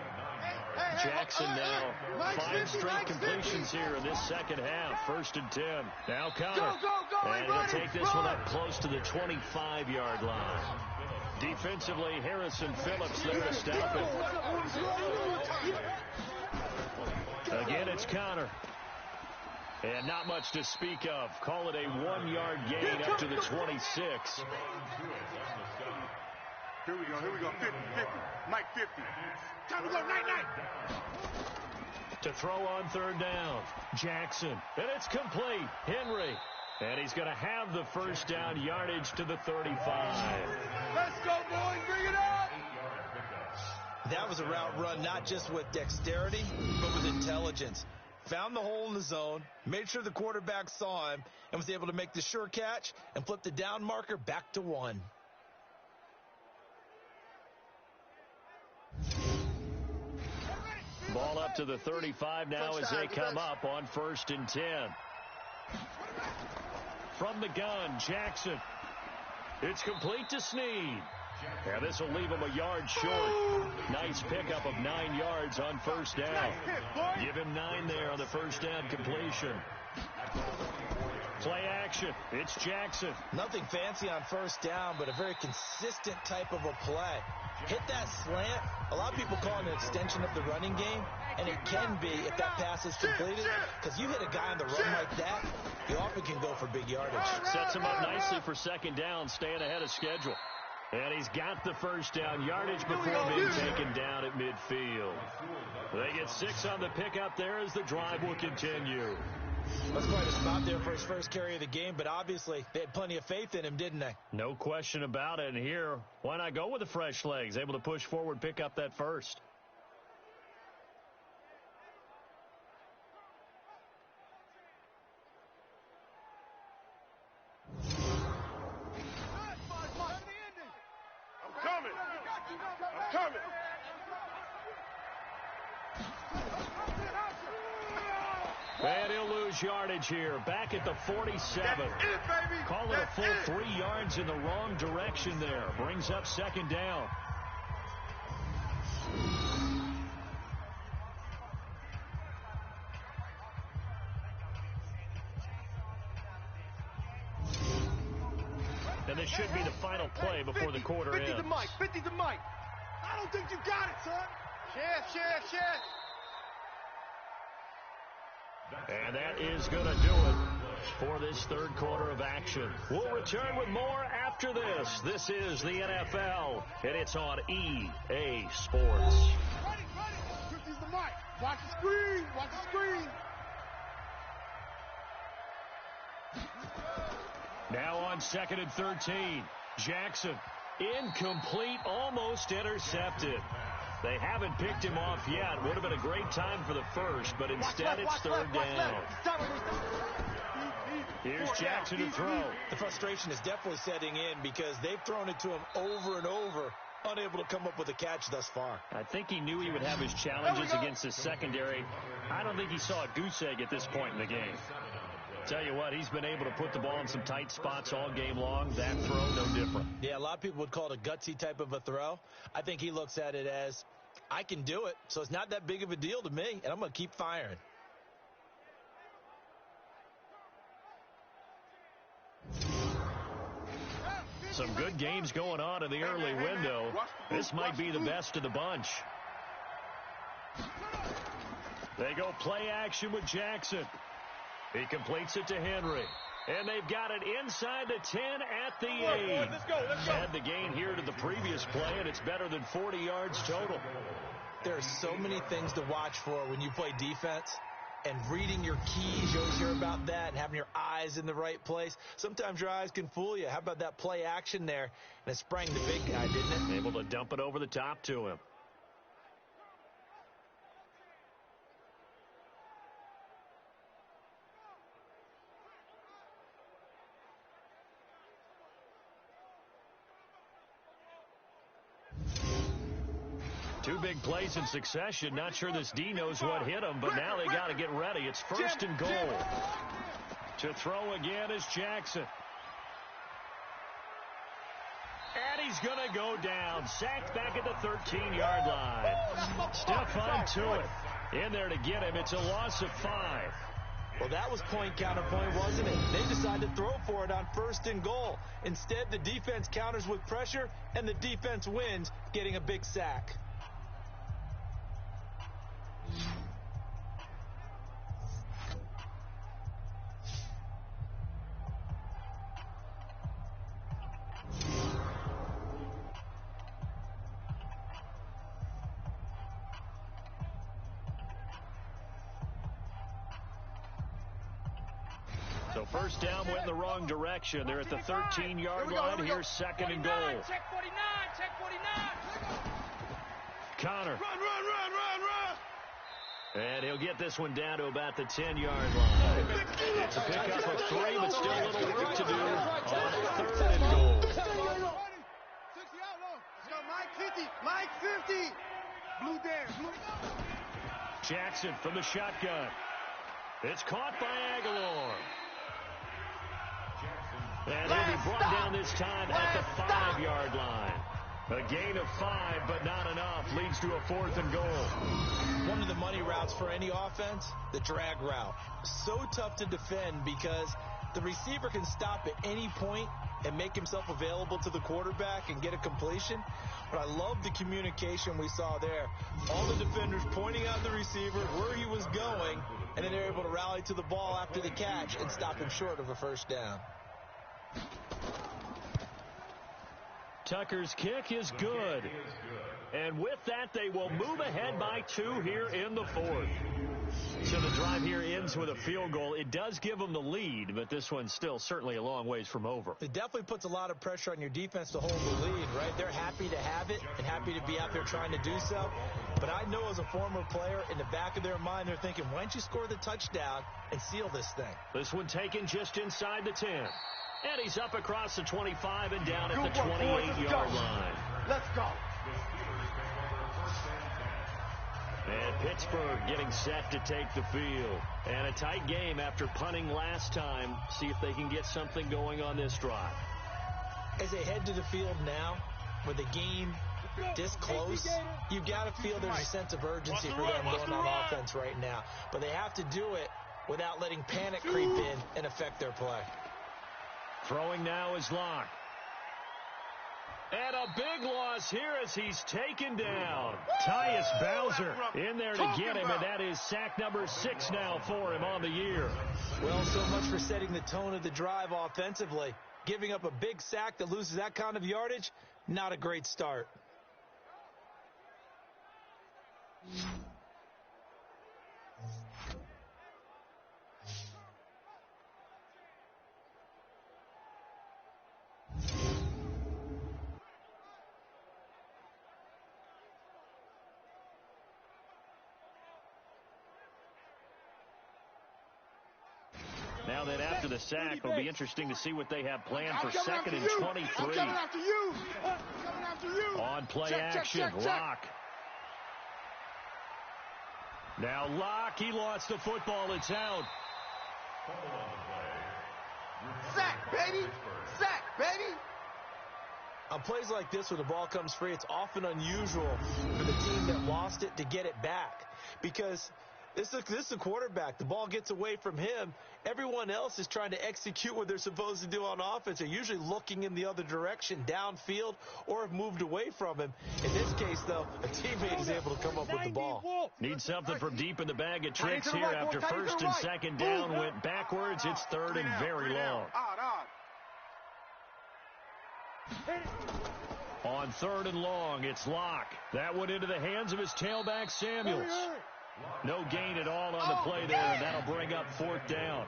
Speaker 2: Jackson now 5 straight completions here in this second half. 1st and 10. Now Connor. And he'll take this one up close to the 25-yard line. Defensively, Harrison Phillips there to stop it. Again, it's Connor. And not much to speak of. Call it a 1-yard gain up to the 26.
Speaker 4: Here we go. 50. Mike 50. Time to go, night.
Speaker 2: To throw on 3rd down. Jackson. And it's complete. Henry. And he's going to have the 1st down, yardage to the 35.
Speaker 5: Let's go, boys. Bring it up.
Speaker 3: That was a route run not just with dexterity, but with intelligence. Found the hole in the zone, made sure the quarterback saw him, and was able to make the sure catch and flip the down marker back to 1.
Speaker 2: Ball up to the 35 now as they come up on 1st and 10. From the gun, Jackson. It's complete to Snead. And this will leave him a yard short. Nice pickup of 9 yards on 1st down. Give him 9 there on the 1st down completion. Play action. It's Jackson.
Speaker 3: Nothing fancy on 1st down, but a very consistent type of a play. Hit that slant. A lot of people call it an extension of the running game, and it can be if that pass is completed, because you hit a guy on the run like that, you often can go for big yardage.
Speaker 2: Sets him up nicely for 2nd down, staying ahead of schedule. And he's got the 1st down yardage before being taken down at midfield. They get 6 on the pickup there as the drive will continue.
Speaker 3: That's quite a spot there for his first carry of the game, but obviously they had plenty of faith in him, didn't they?
Speaker 2: No question about it. And here, why not go with the fresh legs? Able to push forward, pick up that 1st. gains yardage here, back at the 47. Call it a full 3 yards in the wrong direction there. Brings up second down. And this should be the final play before the quarter ends.
Speaker 5: 50 to Mike. 50 to Mike. I don't think you got it, son. Share.
Speaker 2: And that is going to do it for this third quarter of action. We'll return with more after this. This is the NFL, and it's on EA Sports.
Speaker 5: Ready. 50's the Mike. Watch the screen.
Speaker 2: Now on 2nd and 13. Jackson, incomplete, almost intercepted. They haven't picked him off yet. Would have been a great time for the first, but instead it's third down. Here's Jackson to throw.
Speaker 3: The frustration is definitely setting in because they've thrown it to him over and over, unable to come up with a catch thus far.
Speaker 2: I think he knew he would have his challenges against his secondary. I don't think he saw a goose egg at this point in the game. Tell you what, he's been able to put the ball in some tight spots all game long. That throw, no different.
Speaker 3: Yeah, a lot of people would call it a gutsy type of a throw. I think he looks at it as, I can do it, so it's not that big of a deal to me, and I'm going to keep firing.
Speaker 2: Some good games going on in the early window. This might be the best of the bunch. They go play action with Jackson. He completes it to Henry. And they've got it inside the 10 at the 8.
Speaker 5: Let's go.
Speaker 2: Add the gain here to the previous play, and it's better than 40 yards total.
Speaker 3: There are so many things to watch for when you play defense. And reading your keys, you always hear about that, and having your eyes in the right place. Sometimes your eyes can fool you. How about that play action there? And it sprang the big guy, didn't it?
Speaker 2: Able to dump it over the top to him. Two big plays in succession. Not sure this D knows what hit him, but now they got to get ready. It's 1st and goal. To throw again is Jackson. And he's going to go down. Sacked back at the 13-yard line. Stefan Tuitt in there to get him. It's a loss of 5.
Speaker 3: Well, that was point counterpoint, wasn't it? They decided to throw for it on 1st and goal. Instead, the defense counters with pressure, and the defense wins, getting a big sack.
Speaker 2: So first down went in the wrong direction. They're at the 13-yard line. Here's 2nd and goal.
Speaker 5: Check 49.
Speaker 2: Connor.
Speaker 5: Run.
Speaker 2: And he'll get this one down to about the 10-yard line. It's a pickup of 3, but still a little work to do on 3rd and goal.
Speaker 5: 60 out low. Let's go, Mike 50. Blue down.
Speaker 2: Jackson from the shotgun. It's caught by Aguilar. And he'll be brought down this time at the 5-yard line. A gain of 5, but not enough. Leads to a 4th and goal.
Speaker 3: One of the money routes for any offense, the drag route. So tough to defend because the receiver can stop at any point and make himself available to the quarterback and get a completion. But I love the communication we saw there. All the defenders pointing out the receiver, where he was going, and then they're able to rally to the ball after the catch and stop him short of a 1st down.
Speaker 2: Tucker's kick is good. And with that, they will move ahead by 2 here in the 4th. So the drive here ends with a field goal. It does give them the lead, but this one's still certainly a long ways from over.
Speaker 3: It definitely puts a lot of pressure on your defense to hold the lead, right? They're happy to have it and happy to be out there trying to do so. But I know as a former player, in the back of their mind, they're thinking, why don't you score the touchdown and seal this thing?
Speaker 2: This one taken just inside the 10. And he's up across the 25 and down at the 28-yard line.
Speaker 5: Let's go.
Speaker 2: And Pittsburgh getting set to take the field. And a tight game after punting last time. See if they can get something going on this drive.
Speaker 3: As they head to the field now, with the game this close, you got to feel there's a sense of urgency for them going on offense right now. But they have to do it without letting panic creep in and affect their play.
Speaker 2: Throwing now is Locke. And a big loss here as he's taken down. Tyus Bowser in there to get him, and that is sack number 6 now for him on the year.
Speaker 3: Well, so much for setting the tone of the drive offensively. Giving up a big sack that loses that kind of yardage, not a great start.
Speaker 2: Now that after the sack, it'll be interesting to see what they have planned for 2nd and 23.
Speaker 4: I'm coming after you. Coming after you.
Speaker 2: On play action, Locke. Now Locke, he lost the football. It's out.
Speaker 4: Sack, baby. Sack, baby.
Speaker 3: On plays like this where the ball comes free, it's often unusual for the team that lost it to get it back. Because this is a quarterback. The ball gets away from him. Everyone else is trying to execute what they're supposed to do on offense. They're usually looking in the other direction, downfield, or have moved away from him. In this case, though, a teammate is able to come up with the ball.
Speaker 2: Need something from deep in the bag of tricks here after 1st and 2nd down. Went backwards. It's 3rd and very long. On 3rd and long, it's Locke. That one into the hands of his tailback, Samuels. No gain at all on the play there, and that'll bring up 4th down.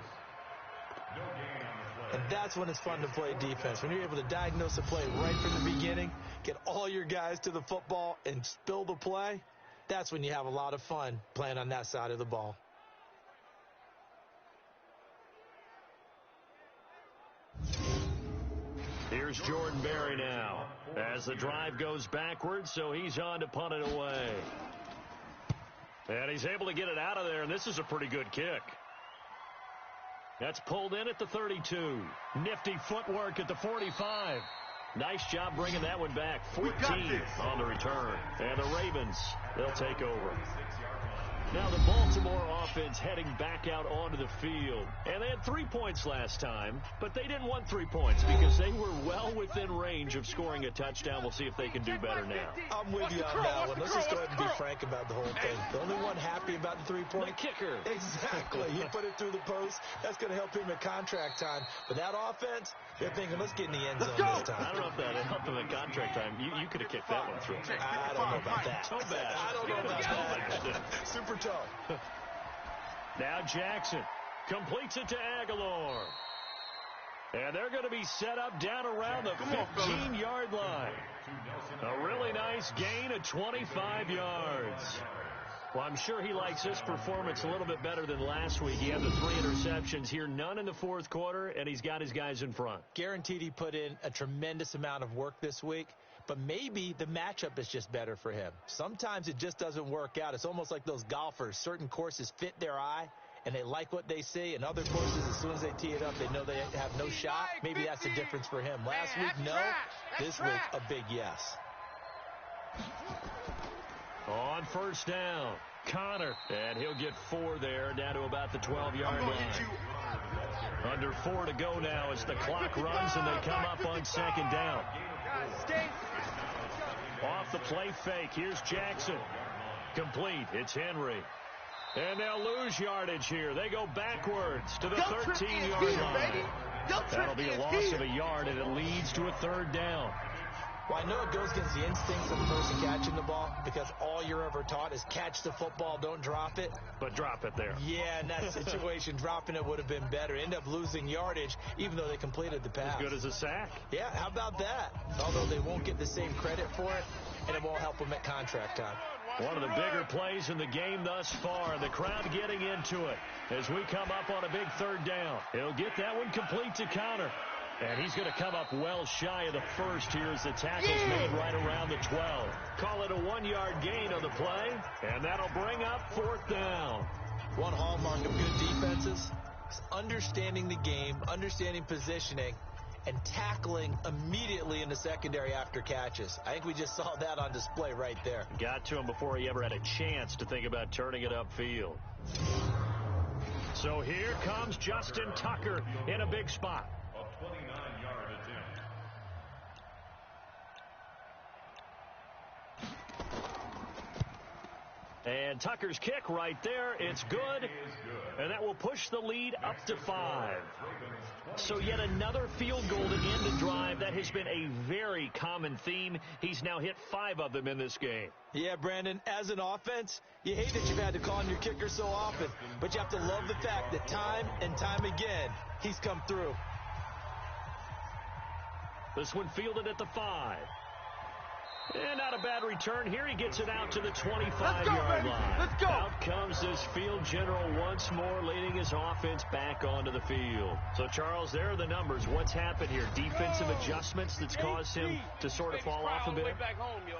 Speaker 3: And that's when it's fun to play defense. When you're able to diagnose a play right from the beginning, get all your guys to the football and spill the play, that's when you have a lot of fun playing on that side of the ball.
Speaker 2: Here's Jordan Berry now as the drive goes backwards, so he's on to punt it away. And he's able to get it out of there, and this is a pretty good kick. That's pulled in at the 32. Nifty footwork at the 45. Nice job bringing that one back. 14 on the return. And the Ravens, they'll take over. Now the Baltimore offense heading back out onto the field. And they had 3 points last time, but they didn't want 3 points because they were well within range of scoring a touchdown. We'll see if they can do better now.
Speaker 3: I'm with you on that one. Let's just go ahead and be frank about the whole thing. The only one happy about the 3-point?
Speaker 2: The kicker.
Speaker 3: Exactly. He put it through the post. That's going to help him at contract time. But that offense, they're thinking, let's get in the end zone this time.
Speaker 2: I don't know if that helped him at contract time. You could have kicked that one through.
Speaker 3: I don't know about that.
Speaker 2: So bad.
Speaker 3: I don't know about that. Super tough.
Speaker 2: Now Jackson completes it to Aguilar. And they're going to be set up down around the 15-yard line. A really nice gain of 25 yards. Well, I'm sure he likes this performance a little bit better than last week. He had the 3 interceptions here, none in the 4th quarter, and he's got his guys in front.
Speaker 3: Guaranteed he put in a tremendous amount of work this week. But maybe the matchup is just better for him. Sometimes it just doesn't work out. It's almost like those golfers. Certain courses fit their eye, and they like what they see. And other courses, as soon as they tee it up, they know they have no shot. Maybe that's the difference for him. Last week, no. This week, a big yes.
Speaker 2: On 1st down, Connor. And he'll get 4 there, down to about the 12-yard line. Under 4 to go now as the clock runs and they come up on 2nd down. Off the play fake. Here's Jackson. Complete. It's Henry. And they'll lose yardage here. They go backwards to the 13-yard line. That'll be a loss of a yard, and it leads to a 3rd down.
Speaker 3: Well, I know it goes against the instincts of the person catching the ball because all you're ever taught is catch the football, don't drop it.
Speaker 2: But drop it there.
Speaker 3: Yeah, in that situation, dropping it would have been better. End up losing yardage, even though they completed the pass.
Speaker 2: As good as a sack.
Speaker 3: Yeah, how about that? Although they won't get the same credit for it, and it won't help them at contract time.
Speaker 2: One of the bigger plays in the game thus far. The crowd getting into it as we come up on a big 3rd down. He'll get that one complete to Connor. And he's going to come up well shy of the first here as the tackle's made right around the 12. Call it a 1-yard gain on the play, and that'll bring up 4th down.
Speaker 3: One hallmark of good defenses is understanding the game, understanding positioning, and tackling immediately in the secondary after catches. I think we just saw that on display right there.
Speaker 2: Got to him before he ever had a chance to think about turning it upfield. So here comes Justin Tucker in a big spot.
Speaker 7: A 29-yard attempt.
Speaker 2: And Tucker's kick right there. It's good. And that will push the lead up to 5. So yet another field goal to end the drive. That has been a very common theme. He's now hit 5 of them in this game.
Speaker 3: Yeah, Brandon, as an offense, you hate that you've had to call on your kicker so often, but you have to love the fact that time and time again, he's come through.
Speaker 2: This one fielded at the 5. And not a bad return here. He gets it out to the 25-yard line.
Speaker 5: Let's go.
Speaker 2: Out comes this field general once more, leading his offense back onto the field. So, Charles, there are the numbers. What's happened here? Defensive adjustments that's caused him to sort of fall off a bit?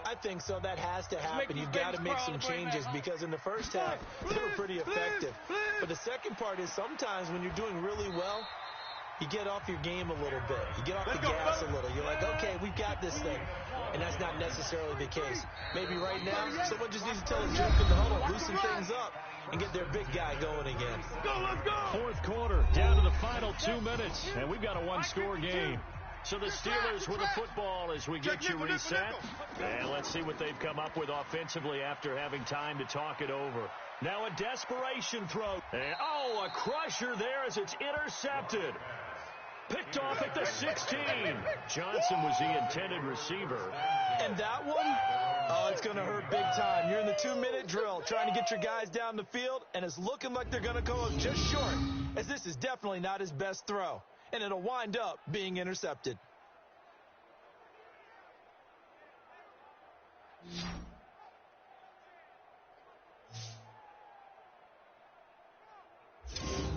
Speaker 3: I think so. That has to happen. You've got to make some changes because in the first half, they were pretty effective. But the second part is sometimes when you're doing really well, you get off your game a little bit. You get off the gas a little. You're like, okay, we've got this thing. And that's not necessarily the case. Maybe right now, someone just needs to tell a joke in the huddle, loosen things up, and get their big guy going again.
Speaker 5: Let's go.
Speaker 2: 4th quarter, down to the final 2 minutes, and we've got a 1-score game. So the Steelers with the football as we get you reset. And let's see what they've come up with offensively after having time to talk it over. Now a desperation throw. And, a crusher there as it's intercepted. Picked off at the 16. Johnson was the intended receiver.
Speaker 3: And that one, it's going to hurt big time. You're in the 2-minute drill trying to get your guys down the field, and it's looking like they're going to come up just short, as this is definitely not his best throw. And it'll wind up being intercepted.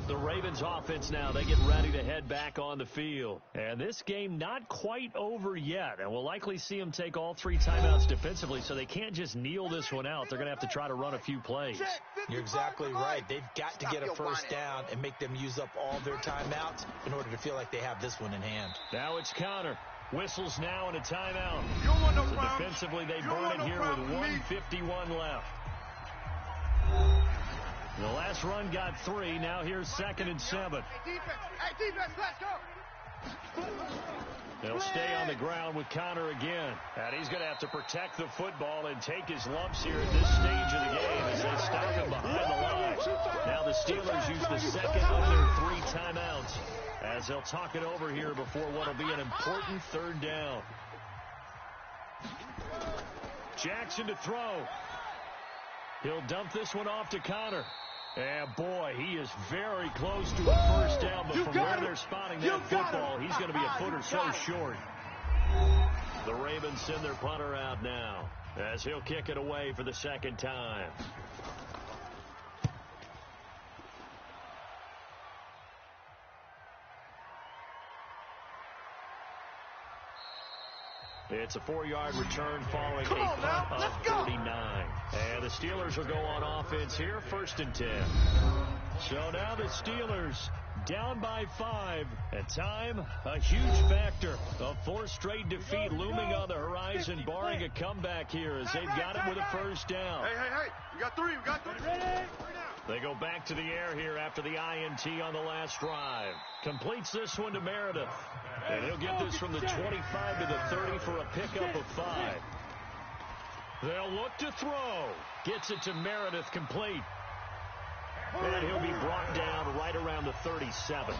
Speaker 2: The Ravens offense now, they get ready to head back on the field. And this game not quite over yet. And we'll likely see them take all 3 timeouts defensively, so they can't just kneel this one out. They're going to have to try to run a few plays.
Speaker 3: You're exactly right. They've got to get a first down and make them use up all their timeouts in order to feel like they have this one in hand.
Speaker 2: Now it's Connor. Whistles now and a timeout.
Speaker 4: You don't want no
Speaker 2: So
Speaker 4: problem.
Speaker 2: defensively, they
Speaker 4: You don't
Speaker 2: burn
Speaker 4: want
Speaker 2: it
Speaker 4: no
Speaker 2: here
Speaker 4: problem
Speaker 2: with
Speaker 4: with me.
Speaker 2: 1:51 left. The last run got 3. Now here's 2nd and 7.
Speaker 4: Hey, defense, let's go.
Speaker 2: They'll stay on the ground with Connor again. And he's going to have to protect the football and take his lumps here at this stage of the game as they stop him behind the line. Now the Steelers use the second of their 3 timeouts as they'll talk it over here before what will be an important 3rd down. Jackson to throw. He'll dump this one off to Connor. And boy, he is very close to a first down, but from where they're spotting that football, he's going to be a foot or so short. The Ravens send their punter out now as he'll kick it away for the 2nd time. It's a 4-yard return following a punt of 39. And the Steelers will go on offense here, 1st and 10. So now the Steelers down by 5. At time, a huge factor. A 4th straight defeat looming on the horizon, barring a comeback here as they've got it with a first down.
Speaker 4: Hey, we got 3. Ready?
Speaker 2: They go back to the air here after the INT on the last drive. Completes this one to Meredith. And he'll get this from the 25 to the 30 for a pickup of 5. They'll look to throw. Gets it to Meredith, complete. And he'll be brought down right around the 37.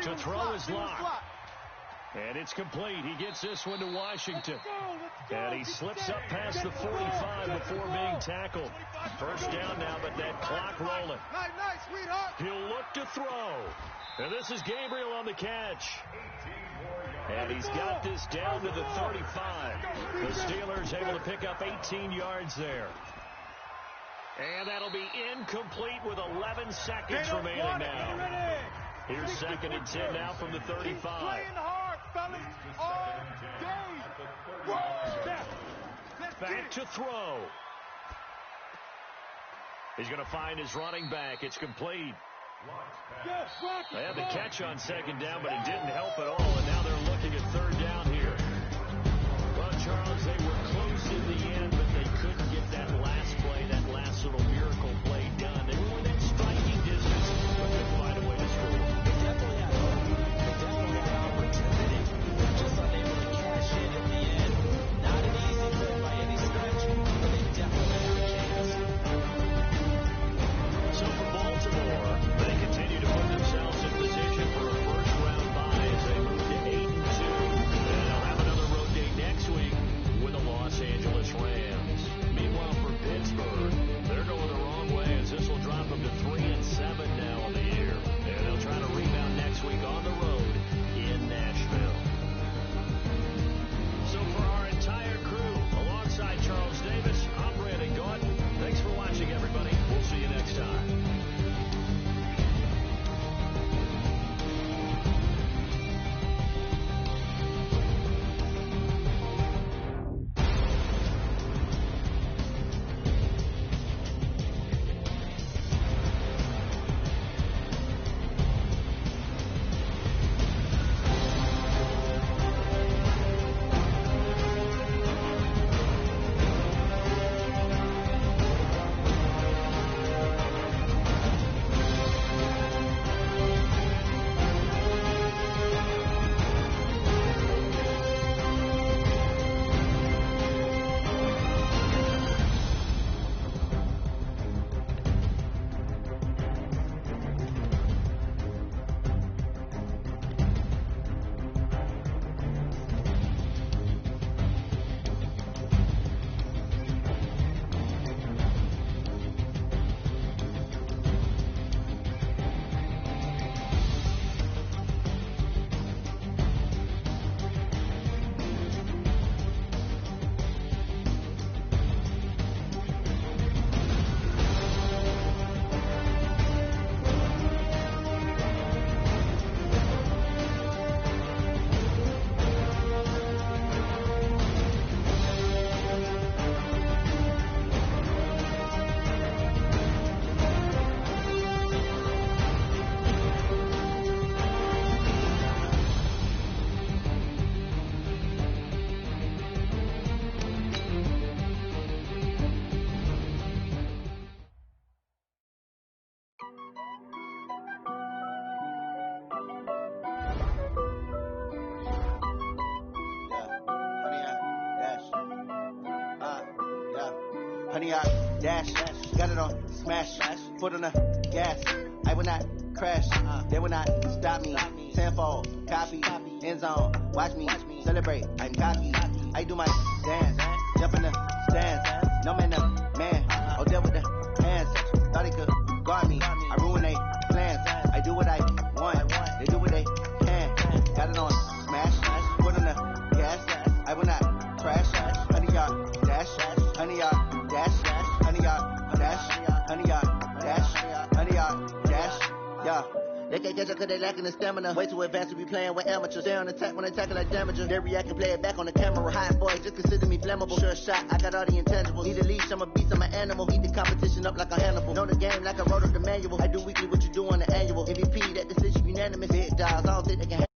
Speaker 2: To throw is locked. And it's complete. He gets this one to Washington. And he slips up past the 45 before being tackled. First down now, but that clock rolling.
Speaker 4: Nice, sweetheart.
Speaker 2: He'll look to throw. And this is Gabriel on the catch. And he's got this down to the 35. The Steelers able to pick up 18 yards there. And that'll be incomplete with 11 seconds remaining now. Here's 2nd and 10 now from the 35.
Speaker 5: He's playing hard, fellas, all day.
Speaker 2: Back to throw. He's going to find his running back. It's complete. They had the catch on 2nd down, but it didn't help at all, and now they're looking at 3rd down here. Well, Charles, they were close in the end, but they couldn't get that last play, that last little miracle play done. They were within striking distance, but couldn't find a way to score.
Speaker 3: They definitely had hope. They definitely had opportunity. Just unable to cash in at the end. Not an easy play by any stretch, but they definitely had a chance.
Speaker 2: So for Baltimore, they continue to put themselves in position for a first-round bye as they move to 8-2. And they'll have another road day next week with the Los Angeles Rams. Meanwhile, for Pittsburgh, they're going the wrong way as this will drop them to 3-7 now on the year. And they'll try to rebound next week on the road in Nashville. So for our entire crew, alongside Charles Davis, I'm Brandon Gordon. Thanks for watching, everybody. We'll see you next time.
Speaker 8: Honey, I dash, got it on smash, foot on the gas. I will not crash, they will not stop me. Tenfold, copy, end zone, watch me celebrate. I'm cocky, I do my dance, jump in the stands. No man, man, oh there with the hands. Thought he could guard me, I ruin they plans. I do what I want, they do what they can. Got it on smash, foot on the gas. I will not crash, honey, y'all dash, honey, y'all dash, honey, y'all dash, honey, y'all dash, honey, y'all dash, yeah. They can't catch up cause they lacking the stamina. Way too advanced to be playing with amateurs. They on attack when they tackle like damager. They react and play it back on the camera. Hot boy, just consider me flammable. Sure shot, I got all the intangibles. Need a leash, I'm a beast, I'm an animal. Eat the competition up like a Hannibal. Know the game like I wrote up the manual. I do weekly what you do on the annual. MVP, that decision unanimous. Big dogs, I don't think they can